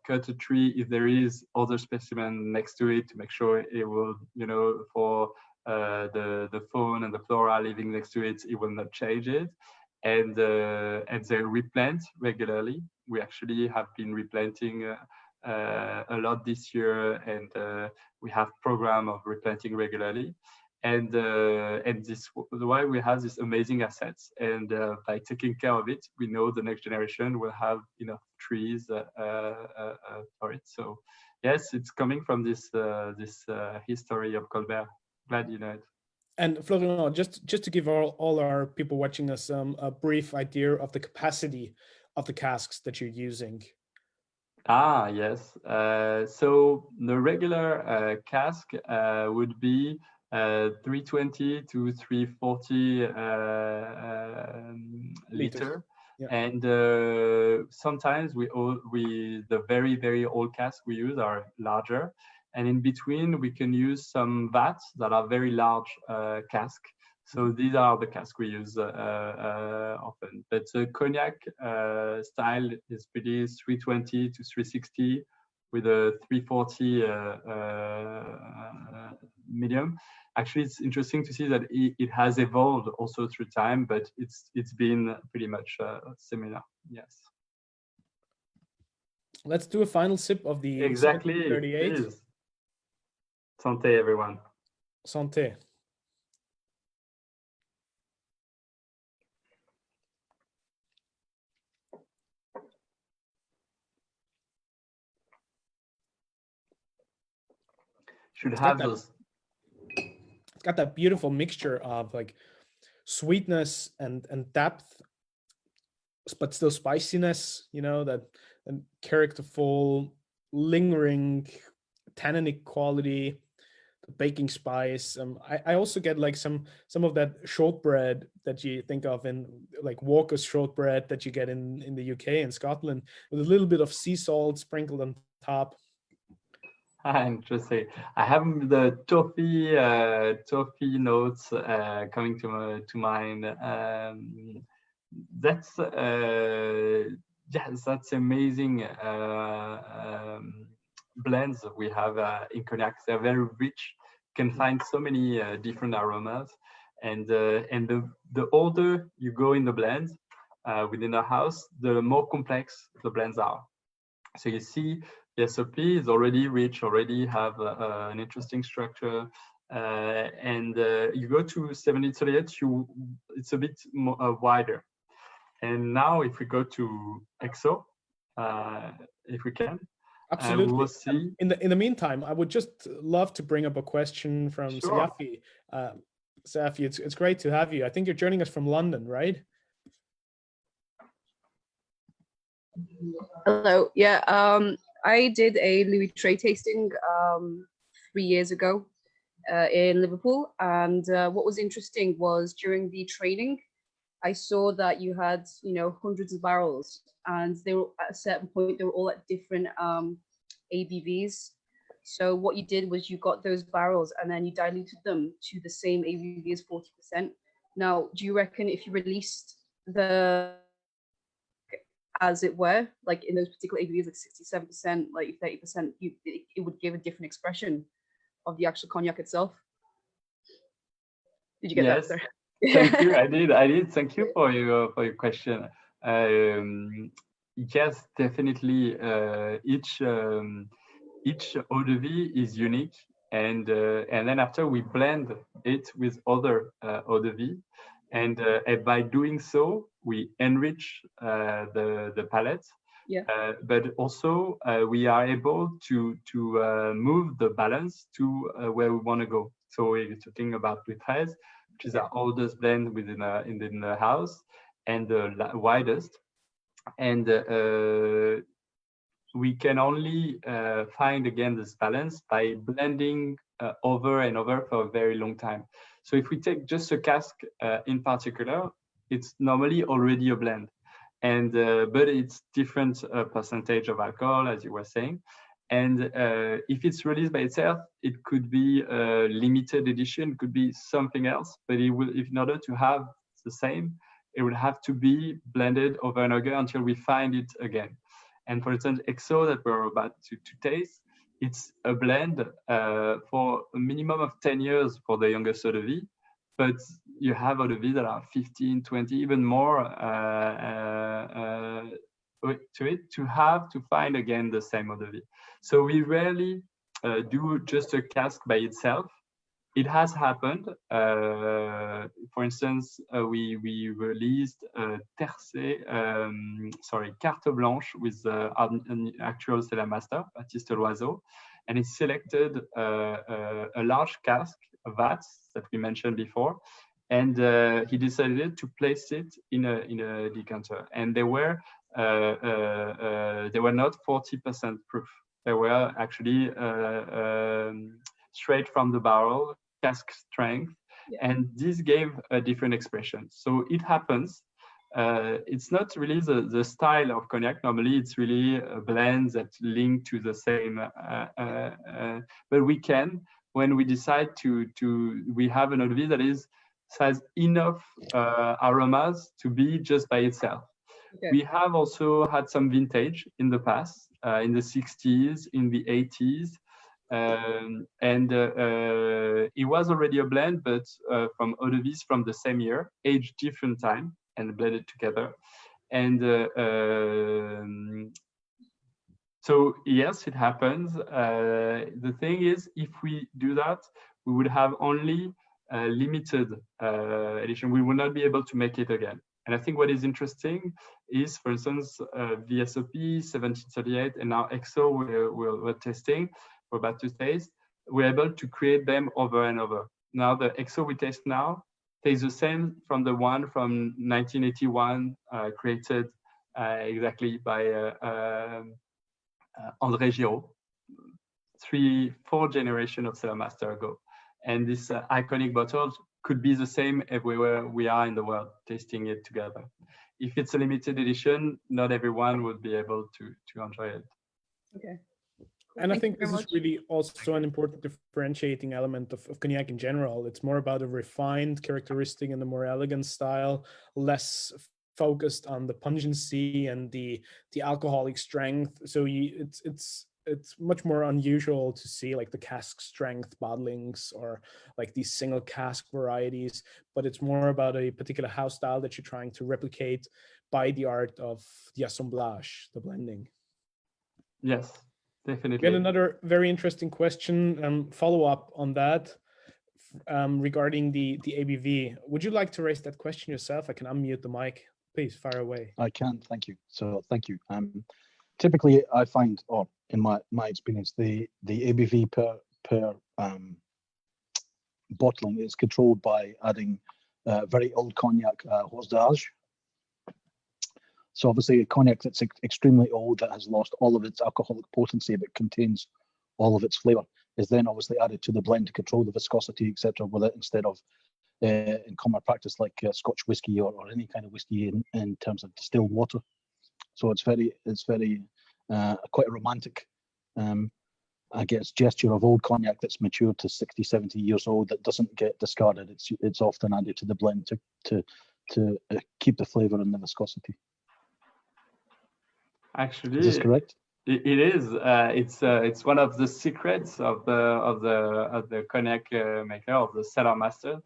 cut a tree if there is other specimen next to it, to make sure it will, for the fauna and the flora living next to it, it will not change it. And they replant regularly. We actually have been replanting a lot this year, and we have program of replanting regularly. And this why we have these amazing assets, and by taking care of it, we know the next generation will have enough trees for it. So yes, it's coming from this history of Colbert. Glad you know it. And Florian, just to give all our people watching us a brief idea of the capacity of the casks that you're using. Yes. So the regular cask would be 320 to 340 liter. Yeah. And sometimes the very, very old casks we use are larger. And in between, we can use some vats that are very large cask. So these are the casks we use often. But the Cognac style is pretty 320 to 360 with a 340 medium. Actually, it's interesting to see that it has evolved also through time, but it's been pretty much similar. Yes. Let's do a final sip of the Exactly. 38. Please. Santé, everyone. Santé. Should have those. It's got that beautiful mixture of like sweetness and depth, but still spiciness, you know, that and characterful, lingering, tannic quality, the baking spice. I also get like some of that shortbread that you think of in like Walker's shortbread that you get in the UK and Scotland, with a little bit of sea salt sprinkled on top. Interesting. I have the toffee notes coming to mind. That's yes, that's amazing blends we have in Cognac. They're very rich. You can find so many different aromas, and the older you go in the blends within a house, the more complex the blends are. So you see, the SOP is already rich, already have an interesting structure, and you go to 7038, it's a bit more, wider. And now, if we go to EXO, if we can, Absolutely. we'll see. In the meantime, I would just love to bring up a question from Sure. Sayafi. Sayafi, it's great to have you. I think you're joining us from London, right? Hello. Yeah. I did a Louis Trey tasting 3 years ago in Liverpool, and what was interesting was during the training, I saw that you had, you know, hundreds of barrels, and they were at a certain point, they were all at different ABVs. So what you did was you got those barrels and then you diluted them to the same ABV as 40%. Now, do you reckon if you released the, as it were, like in those particular ABVs, like 67%, like 30%, it would give a different expression of the actual cognac itself? Did you get that, sir? Thank you. I did. Thank you for your question. Yes, definitely. Each eau de vie is unique, and then after we blend it with other eau de vie, and by doing so we enrich the palette. Yeah. But also we are able to move the balance to where we want to go. So we're talking about Dubreuil, which is our oldest blend within the house and the widest. And we can only find again this balance by blending over and over for a very long time. So if we take just a cask in particular, it's normally already a blend, and but it's different percentage of alcohol, as you were saying. And if it's released by itself, it could be a limited edition, could be something else, but it will, if in order to have the same, it will have to be blended over and over until we find it again. And for instance, EXO that we're about to taste, it's a blend for a minimum of 10 years for the youngest eau de vie, but you have eau de vie that are 15, 20, even more to it to find again the same eau de vie. So we rarely do just a cask by itself. It has happened. For instance, we released Carte Blanche with an actual cellar master, Baptiste Loiseau, and he selected a large cask, vats that we mentioned before, and he decided to place it in a decanter, and they were not 40% proof. They were actually straight from the barrel, cask strength, and this gave a different expression. So it happens. It's not really the style of cognac. Normally, it's really blends that link to the same. But we can, when we decide we have an eau de vie that is So it has enough aromas to be just by itself. Okay. We have also had some vintage in the past, in the 60s, in the 80s. It was already a blend, but from eau de vie from the same year, aged different time and blended together. And so yes, it happens. The thing is, if we do that, we would have only limited edition. We will not be able to make it again. And I think what is interesting is, for instance, VSOP 1738 and now XO we're testing, we're about to taste. We're able to create them over and over. Now the XO we taste now tastes the same from the one from 1981, created exactly by André Giraud, 3-4 generations of Cellar Master ago. And this iconic bottle could be the same everywhere we are in the world, tasting it together. If it's a limited edition, not everyone would be able to enjoy it. Okay. And I Thank think you very this is much. really also an important differentiating element of Cognac in general. It's more about a refined characteristic and a more elegant style, less focused on the pungency and the alcoholic strength. So it's much more unusual to see like the cask strength bottlings or like these single cask varieties, but it's more about a particular house style that you're trying to replicate by the art of the assemblage, the blending. Yes, definitely. Again, another very interesting question, follow up on that regarding the ABV. Would you like to raise that question yourself? I can unmute the mic. Please fire away. I can, thank you. So thank you. Typically, I find, or in my experience, the ABV per bottling is controlled by adding very old cognac hors d'âge. So obviously, a cognac that's extremely old, that has lost all of its alcoholic potency, but contains all of its flavour, is then obviously added to the blend to control the viscosity, etc. with it, instead of in common practice like Scotch whiskey or any kind of whiskey in terms of distilled water. So it's very quite a romantic, I guess, gesture of old cognac that's matured to 60, 70 years old that doesn't get discarded. It's often added to the blend to keep the flavour and the viscosity. Actually, is this correct? It is. It's one of the secrets of the cognac maker, of the cellar master.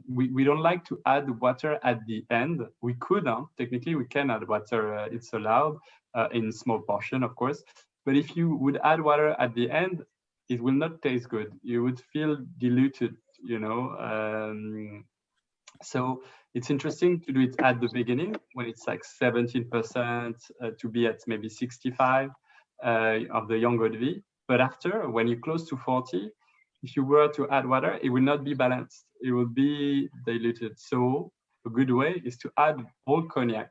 We don't like to add water at the end. We could, technically we can add water. It's allowed in small portion, of course. But if you would add water at the end, it will not taste good. You would feel diluted, you know. So it's interesting to do it at the beginning when it's like 17% to be at maybe 65 of the young eau de vie. But after, when you're close to 40, if you were to add water, it will not be balanced. It will be diluted. So a good way is to add old cognac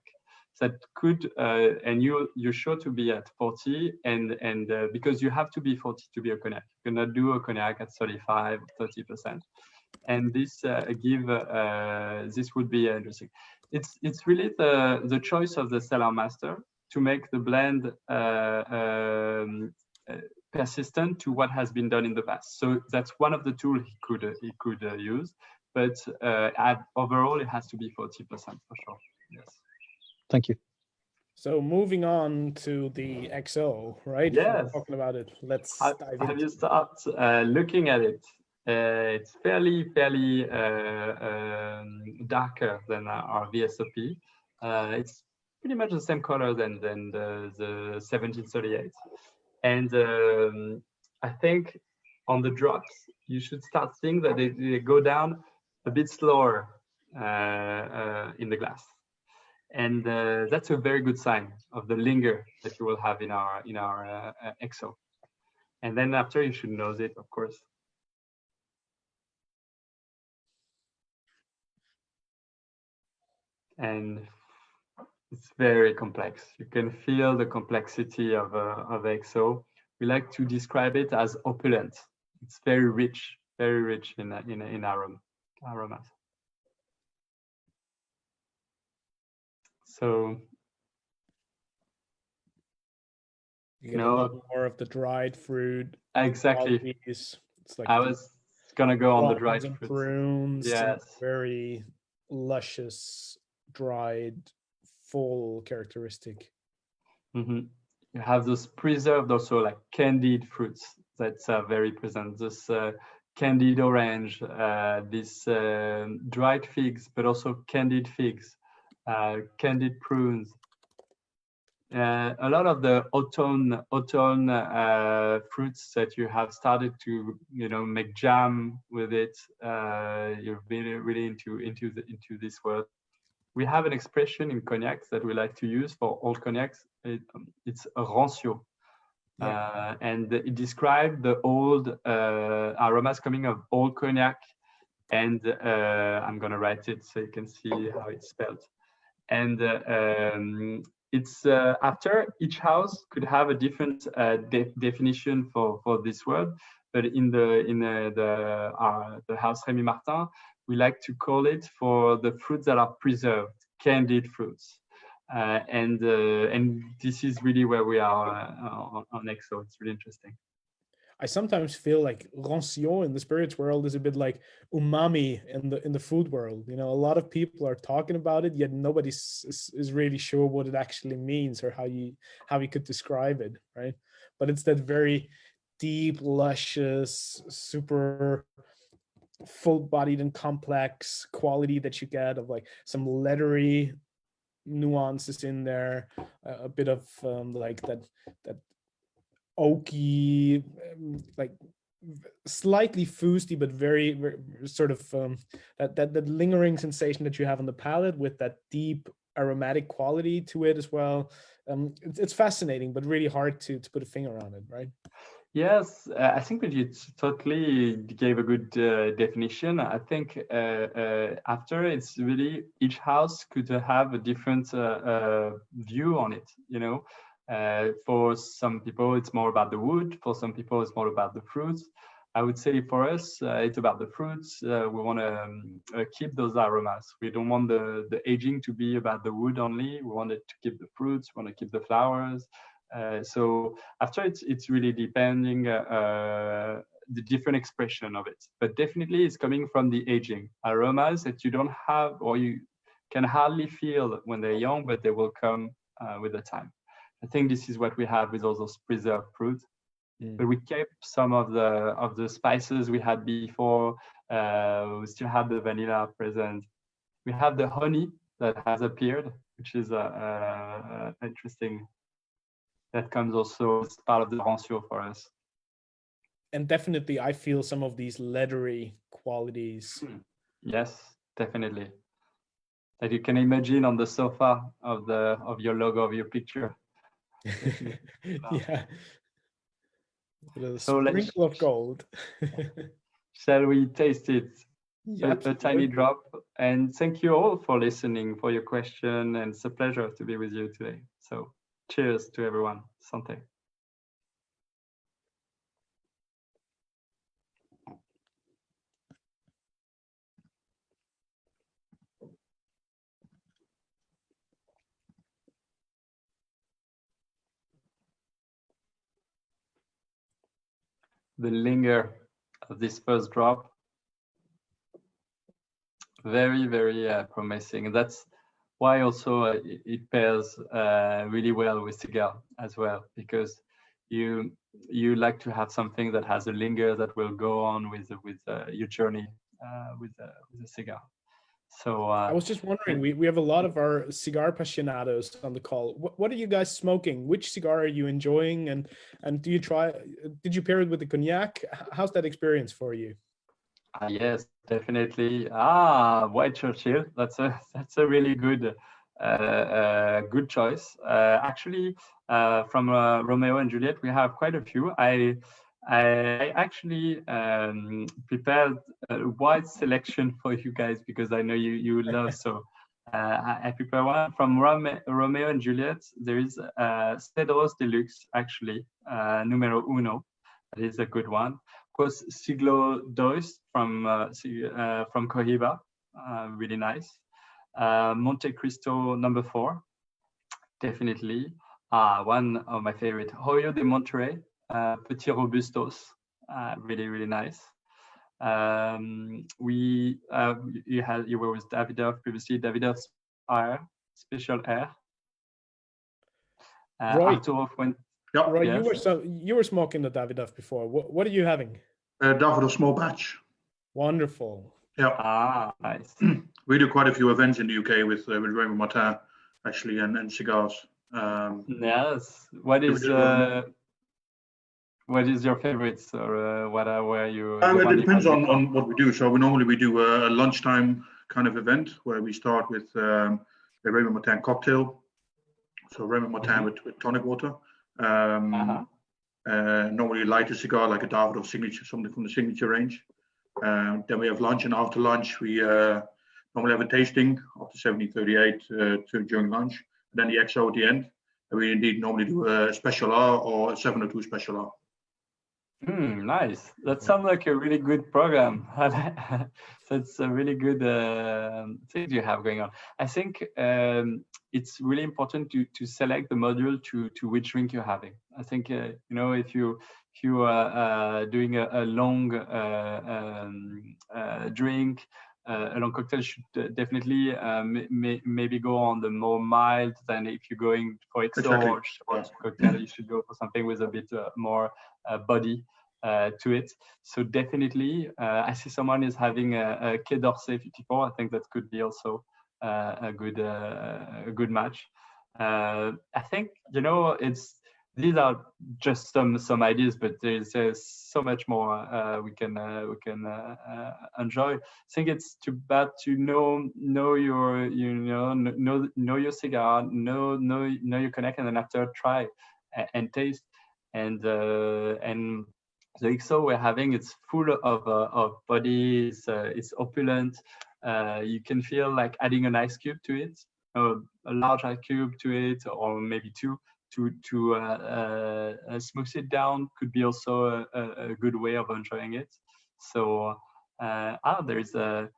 that could, and you're sure to be at 40, and because you have to be 40 to be a cognac. You cannot do a cognac at 35, 30%. And this this would be interesting. It's really the choice of the cellar master to make the blend persistent to what has been done in the past. So that's one of the tools he could use, but overall it has to be 40% for sure. Yes. Thank you. So moving on to the XO, right? Yes. We're talking about it. Let's dive in. Have you started looking at it? It's fairly darker than our VSOP. It's pretty much the same color than the 1738. And I think on the drops, you should start seeing that they go down a bit slower in the glass. And that's a very good sign of the linger that you will have in our XO. And then after, you should nose it, of course. And it's very complex. You can feel the complexity of XO. We like to describe it as opulent. It's very rich in aromas. So You get a lot more of the dried fruit. Exactly. It's like gonna go on the dried Plums and fruits. prunes. Yes. Very luscious, dried, full characteristic. You have those preserved, also like candied fruits that's very present. This candied orange, this dried figs, but also candied figs, candied prunes. A lot of the autumn fruits that you have started to make jam with it. You've been really into this world. We have an expression in cognacs that we like to use for old cognacs. It's a rancio. Yeah. And it describes the old aromas coming of old cognac. And I'm going to write it so you can see how it's spelled. And it's after each house could have a different definition for this word. But in the House Rémy Martin, we like to call it for the fruits that are preserved, candied fruits. And this is really where we are on EXO. It's really interesting. I sometimes feel like rancio in the spirits world is a bit like umami in the food world. A lot of people are talking about it, yet nobody is really sure what it actually means or how you could describe it, right? But it's that very deep, luscious, super full-bodied and complex quality that you get of like some leathery nuances in there, a bit of like that oaky, like slightly foosty, but very, very sort of that lingering sensation that you have on the palate with that deep aromatic quality to it as well. It's fascinating, but really hard to put a finger on it, right? Yes, I think that you totally gave a good definition. I think after it's really each house could have a different view on it. For some people it's more about the wood. For some people it's more about the fruits. I would say for us it's about the fruits. We want to keep those aromas. We don't want the aging to be about the wood only. We want it to keep the fruits. We want to keep the flowers. So after it's really depending the different expression of it, but definitely it's coming from the aging aromas that you don't have or you can hardly feel when they're young, but they will come with the time. I think this is what we have with all those preserved fruits. But we kept some of the spices we had before. We still have the vanilla present. We have the honey that has appeared, which is interesting. That comes also as part of the rancio for us. And definitely, I feel some of these leathery qualities. Yes, definitely. That you can imagine on the sofa of your logo, of your picture. Yeah. With a So sprinkle of gold. Shall we taste it? Yeah, a tiny drop. And thank you all for listening, for your question, and it's a pleasure to be with you today. So cheers to everyone. Santé. The linger of this first drop, very, very promising. And that's why also it pairs really well with cigar as well, because you like to have something that has a linger that will go on with your journey with the cigar. So I was just wondering, we have a lot of our cigar aficionados on the call. What are you guys smoking? Which cigar are you enjoying? And did you pair it with the cognac? How's that experience for you? Yes, definitely. White Churchill. That's a really good choice. Actually, from Romeo and Juliet, we have quite a few. I actually prepared a wide selection for you guys because I know you love. So I prepared one from Romeo and Juliet. There is Cedros Deluxe, actually, numero uno. That is a good one. Of course, Siglo Dois from Cohiba, really nice. Monte Cristo number 4, definitely. One of my favorite, Hoyo de Monterrey, Petit Robustos, really, really nice. You were with Davidoff previously. Davidoff's Air, Special Air. Roy, Arturo Fuentes. Yeah. Roy, Yes. you were smoking the Davidoff before. What are you having? Davidoff small batch. Wonderful. Yeah. Nice. We do quite a few events in the UK with Rémy Martin, actually, and cigars. Yes. What is your favorites, or where you? It depends on what we do. So we do a lunchtime kind of event where we start with a Rémy Martin cocktail. So Rémy Martin with tonic water. Normally light a cigar like a Davidoff signature, something from the signature range. Then we have lunch, and after lunch we normally have a tasting of the 1738 during lunch. And then the XO at the end. And we indeed normally do a special R or a 702 special R. Nice. That sounds like a really good program. So it's a really good thing you have going on. I think it's really important to select the module to which drink you're having. I think if you are doing a long drink, a long cocktail should definitely maybe go on the more mild than if you're going for XO or cocktail. You should go for something with a bit more body to it. So definitely, I see someone is having a Quai d'Orsay 54. I think that could be also a good match. I think these are just some ideas, but there's so much more we can enjoy. I think it's too bad to know your your cigar, know your Cognac, and then after try and taste and the XO we're having, it's full of body. It's opulent. You can feel like adding an ice cube to it, a large ice cube to it, or maybe two. To smooth it down could be also a good way of enjoying it. So there's a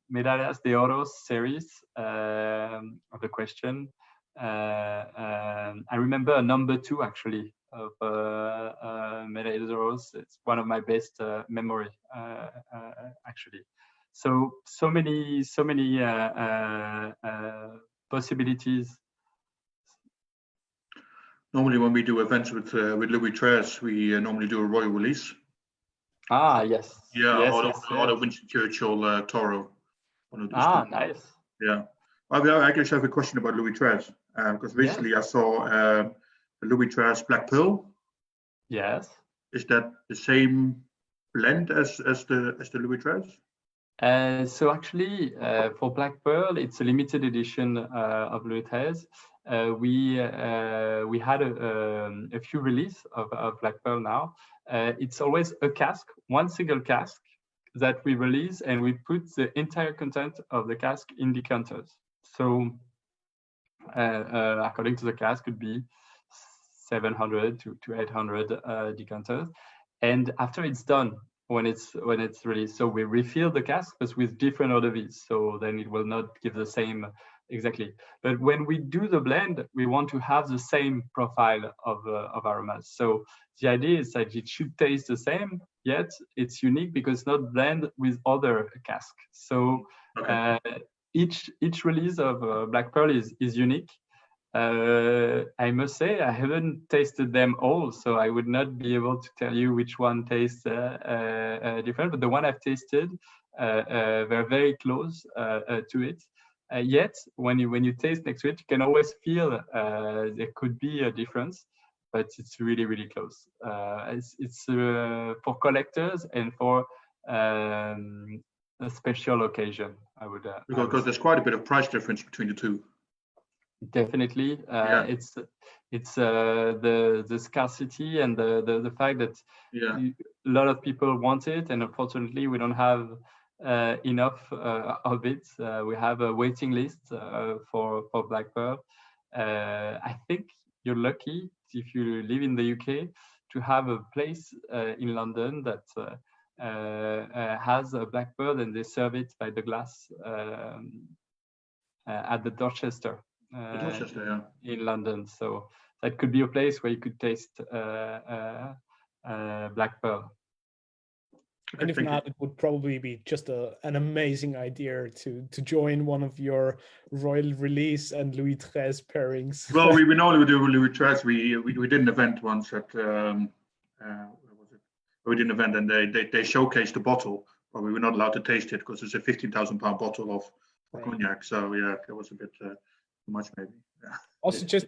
Medallas de Oro series of the question. I remember a number 2 actually of Medallas de Oro. It's one of my best memory actually. So many possibilities. Normally, when we do events with Louis XIII, we normally do a royal release. Yes. Yeah, yes, or the Winston Churchill Toro. Nice. Yeah. I actually have a question about Louis XIII because recently I saw the Louis XIII Black Pearl. Yes. Is that the same blend as the Louis XIII? So actually, for Black Pearl, it's a limited edition of Louis XIII. We had a few releases of Black Pearl now. It's always a cask, one single cask that we release, and we put the entire content of the cask in decanters. So according to the cask, could be 700 to 800 decanters. And after it's done, when it's released, so we refill the cask, but with different eau de vie. So then it will not give the same exactly. But when we do the blend, we want to have the same profile of aromas. So the idea is that it should taste the same, yet it's unique because it's not blend with other cask. So each release of Black Pearl is unique. I must say I haven't tasted them all, so I would not be able to tell you which one tastes different. But the one I've tasted, they're very close to it. Yet, when you taste next to it, you can always feel there could be a difference, but it's really, really close. It's for collectors and for a special occasion, I would. Because there's quite a bit of price difference between the two. Definitely, it's the scarcity and the fact that a lot of people want it, and unfortunately, we don't have enough of it. We have a waiting list for Black Pearl. I think you're lucky if you live in the UK to have a place in London that has a Black Pearl, and they serve it by the glass at the Dorchester. In London, so that could be a place where you could taste Black Pearl. And if not, it would probably be just an amazing idea to join one of your Royal Release and Louis XIII pairings. Well, we normally do Louis XIII. We did an event once at where was it? We did an event and they showcased the bottle, but we were not allowed to taste it because it's a 15,000 pound bottle of cognac. So yeah, that was a bit too much maybe. Yeah. Also, just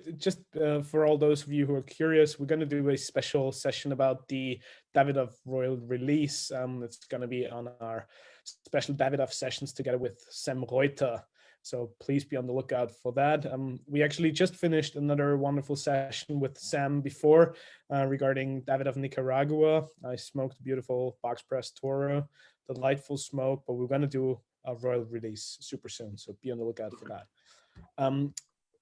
for all those of you who are curious, we're going to do a special session about the Davidoff Royal Release. It's going to be on our special Davidoff sessions together with Sam Reuter. So please be on the lookout for that. We actually just finished another wonderful session with Sam before regarding Davidoff Nicaragua. I smoked beautiful box press Toro, delightful smoke, but we're going to do a Royal Release super soon. So be on the lookout for that.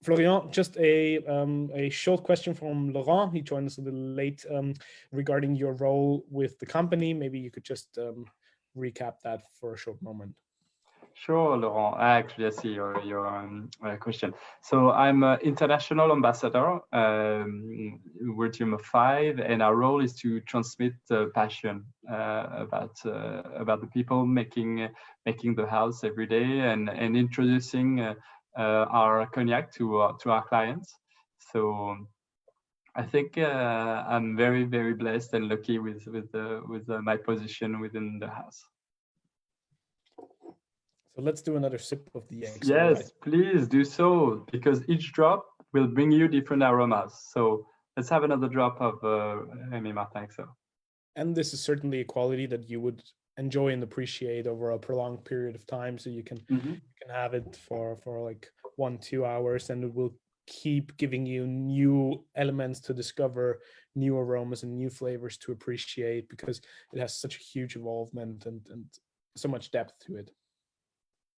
Florian, just a short question from Laurent. He joined us a little late regarding your role with the company. Maybe you could just recap that for a short moment. Sure, Laurent. Actually, I see your question. So I'm an international ambassador. We're a team of 5, and our role is to transmit passion about the people making the house every day and introducing our cognac to our clients. So I think I'm very, very blessed and lucky with my position within the house. So let's do another sip of the XO. Yes, right? Please do so, because each drop will bring you different aromas. So let's have another drop of Rémy Martin XO. And this is certainly a quality that you would enjoy and appreciate over a prolonged period of time. So you can have it for like 1-2 hours, and it will keep giving you new elements to discover, new aromas and new flavors to appreciate, because it has such a huge involvement and so much depth to it.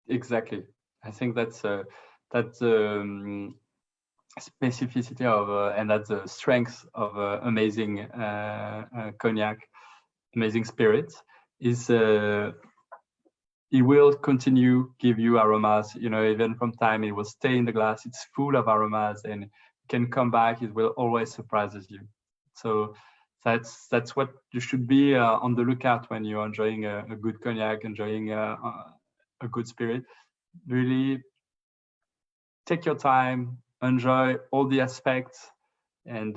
Exactly. I think that's specificity of and that's the strength of amazing cognac, amazing spirits, is it will continue give you aromas, even from time. It will stay in the glass. It's full of aromas and can come back. It will always surprises you. So that's what you should be on the lookout when you're enjoying a good cognac, enjoying a good spirit. Really take your time, enjoy all the aspects, and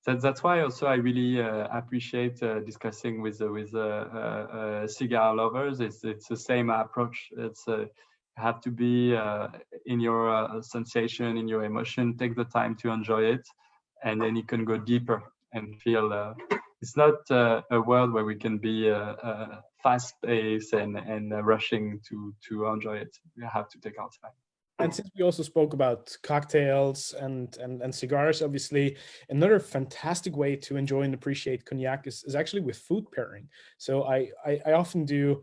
that's why also I really appreciate discussing with cigar lovers. It's the same approach. It's you have to be in your sensation, in your emotion. Take the time to enjoy it, and then you can go deeper and feel. It's not a world where we can be fast paced and rushing to enjoy it. We have to take our time. And since we also spoke about cocktails and cigars, obviously another fantastic way to enjoy and appreciate cognac is actually with food pairing. So I often do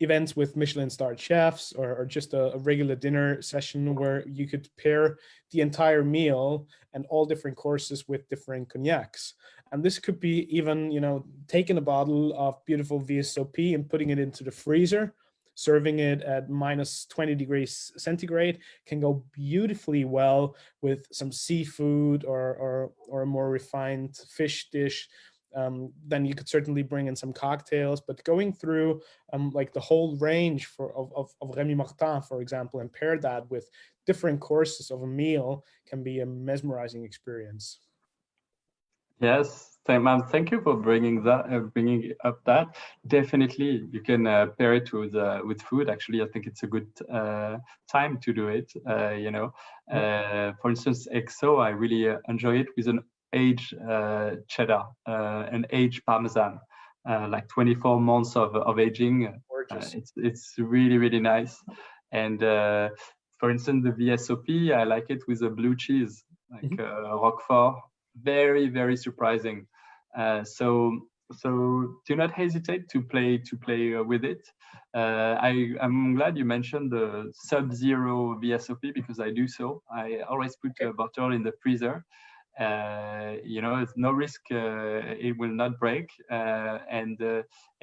events with Michelin-starred chefs or just a regular dinner session where you could pair the entire meal and all different courses with different cognacs. And this could be even, taking a bottle of beautiful VSOP and putting it into the freezer, serving it at -20 degrees centigrade can go beautifully well with some seafood or a more refined fish dish. Then you could certainly bring in some cocktails, but going through like the whole range of Rémy Martin, for example, and pair that with different courses of a meal can be a mesmerizing experience. Yes, thank you for bringing up that. Definitely, you can pair it with food. Actually, I think it's a good time to do it. For instance, XO, I really enjoy it with an aged cheddar, an aged Parmesan, like 24 months of aging. It's really, really nice. And for instance, the VSOP, I like it with a blue cheese, like Roquefort. Very, very surprising. So do not hesitate to play with it. I'm glad you mentioned the sub-zero VSOP, because I do so. I always put a bottle in the freezer. It's no risk it will not break, and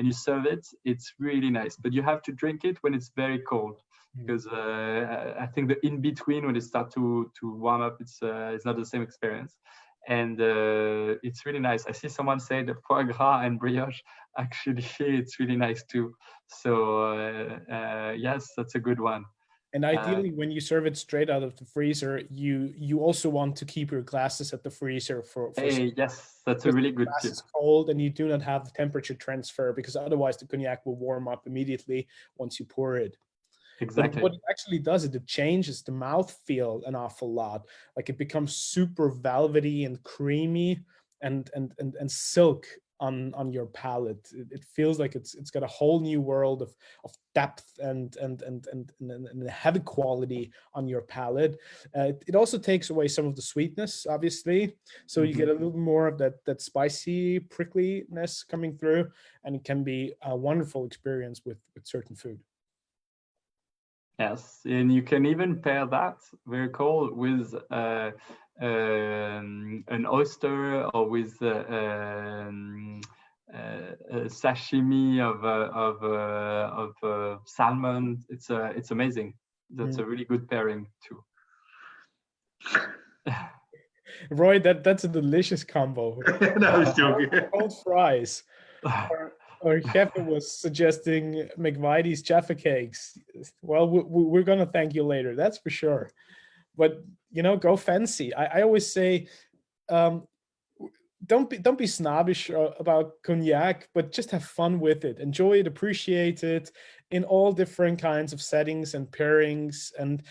you serve it. It's really nice, but you have to drink it when it's very cold, because I think the in between, when it starts to warm up, it's not the same experience. and it's really nice. I see someone say the foie gras and brioche. Actually, it's really nice too. So yes, that's a good one. And ideally, when you serve it straight out of the freezer, you also want to keep your glasses at the freezer for yes, that's a really good tip. It's cold, and you do not have the temperature transfer, because otherwise the cognac will warm up immediately once you pour it. Exactly. But what it actually does is it changes the mouthfeel an awful lot. Like, it becomes super velvety and creamy and silk on your palate. It feels like it's got a whole new world of depth and heavy quality on your palate. It also takes away some of the sweetness, obviously, so you get a little more of that spicy prickliness coming through, and it can be a wonderful experience with certain food. Yes, and you can even pair that, very cool, with an oyster, or with a sashimi of salmon. It's amazing. That's a really good pairing too. Roy, that's a delicious combo. No, I was joking. Cold fries. Or Jefe was suggesting McVitie's Jaffa cakes. Well, we're going to thank you later, that's for sure. But, go fancy. I always say, don't be snobbish about cognac, but just have fun with it. Enjoy it, appreciate it in all different kinds of settings and pairings. And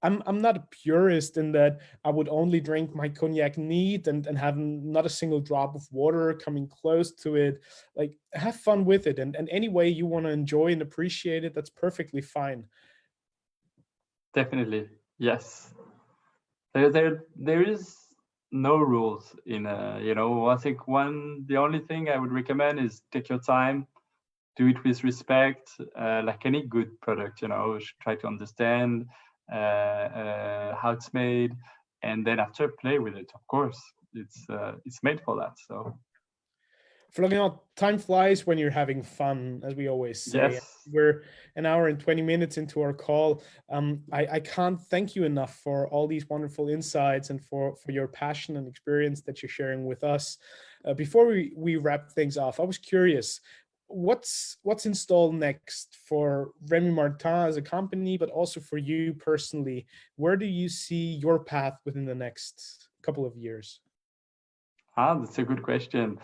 I'm not a purist in that I would only drink my cognac neat and have not a single drop of water coming close to it. Like, have fun with it, and any way you want to enjoy and appreciate it, that's perfectly fine. Definitely, yes. There is no rules in I think the only thing I would recommend is take your time, do it with respect, like any good product. Try to understand how it's made, and then after play with it. Of course, it's made for that. So Florian, time flies when you're having fun, as we always say. Yes. We're an hour and 20 minutes into our call. I can't thank you enough for all these wonderful insights and for your passion and experience that you're sharing with us. Before we wrap things off, I was curious, what's installed next for Rémy Martin as a company, but also for you personally? Where do you see your path within the next couple of years? That's a good question.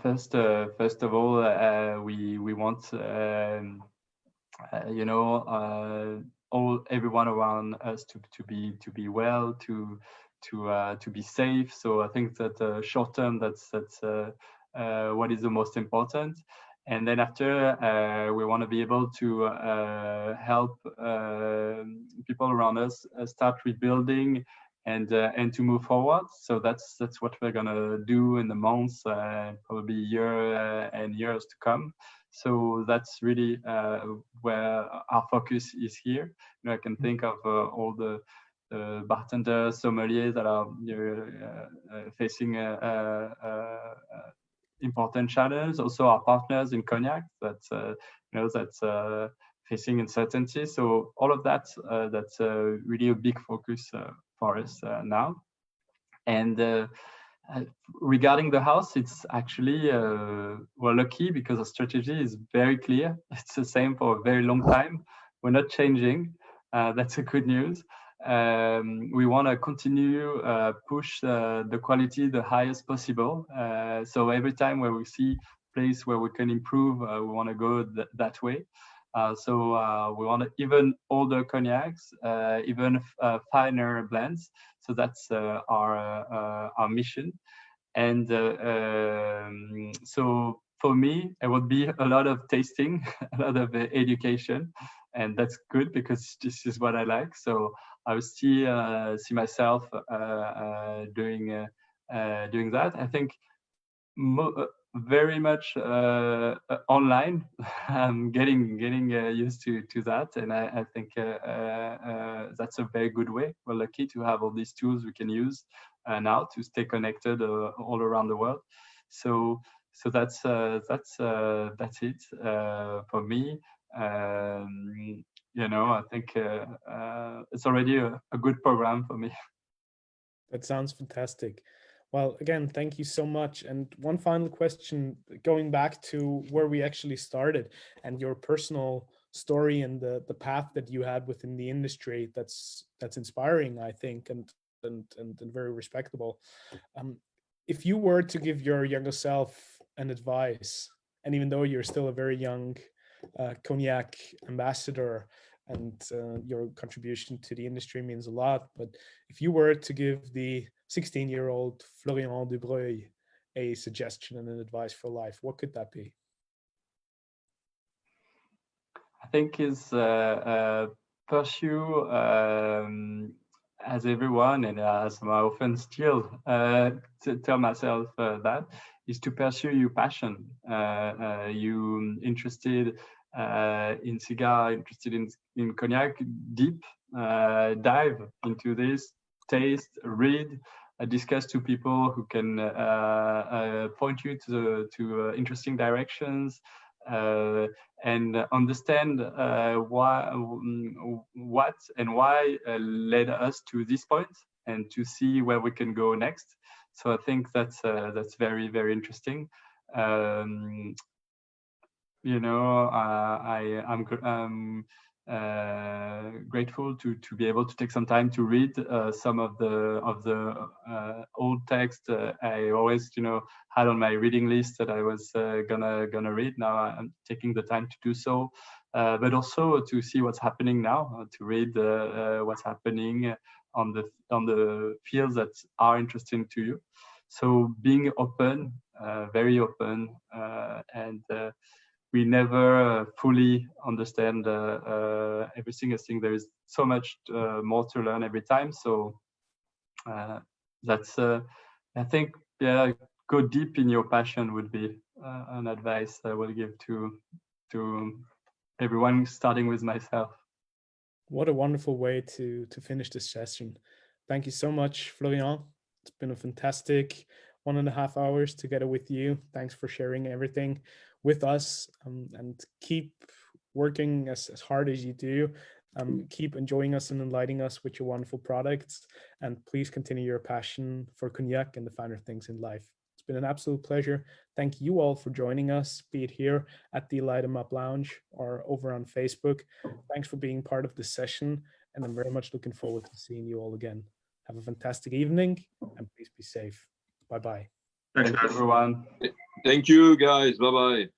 First of all, we want everyone around us to be well, to be safe. So I think that short term, that's what is the most important. And then after, we want to be able to help people around us start rebuilding and to move forward. So that's what we're gonna do in the months, probably year and years to come. So that's really where our focus is here. I can think of all the bartenders, sommeliers that are facing important challenges. Also, our partners in Cognac that's facing uncertainty. So all of that, that's really a big focus for us now. And regarding the house, it's actually we're lucky because our strategy is very clear. It's the same for a very long time. We're not changing. That's a good news. We want to continue push the quality the highest possible. So every time where we see a place where we can improve, we want to go that way. So we want even older cognacs, even finer blends. So that's our mission. And so for me, it would be a lot of tasting, a lot of education, and that's good because this is what I like. So I will see myself doing that. I think very much online. I'm getting used to that, and I think that's a very good way. We're lucky to have all these tools we can use now to stay connected all around the world. So that's it for me. I think it's already a good program for me. That sounds fantastic. Well, again, thank you so much. And one final question, going back to where we actually started and your personal story and the path that you had within the industry. That's inspiring, I think, and very respectable. If you were to give your younger self an advice, and even though you're still a very young Cognac ambassador, and your contribution to the industry means a lot, but if you were to give the 16-year-old Florian Dubreuil a suggestion and an advice for life, what could that be? I think is pursue, as everyone, and as I often still tell myself that, is to pursue your passion. You interested in cigar, interested in cognac, deep dive into this, taste, read, discuss to people who can point you to interesting directions, and understand what and why led us to this point, and to see where we can go next. So I think that's very, very interesting. You know, I'm grateful to be able to take some time to read some of the old text I always, you know, had on my reading list that I was gonna read. Now I'm taking the time to do so, but also to see what's happening now, to read what's happening on the fields that are interesting to you. So being open, very open, and we never fully understand everything. I think there is so much more to learn every time. So that's, I think, yeah, go deep in your passion would be an advice I would give to everyone, starting with myself. What a wonderful way to finish this session. Thank you so much, Florian. It's been a fantastic 1.5 hours together with you. Thanks for sharing everything with us, and keep working as hard as you do. Keep enjoying us and enlightening us with your wonderful products, and please continue your passion for cognac and the finer things in life. It's been an absolute pleasure. Thank you all for joining us, be it here at the Light 'em Up Lounge or over on Facebook. Thanks for being part of this session, and I'm very much looking forward to seeing you all again. Have a fantastic evening, and please be safe. Bye-bye. Thanks, Thanks, everyone. Thank you, guys. Bye-bye.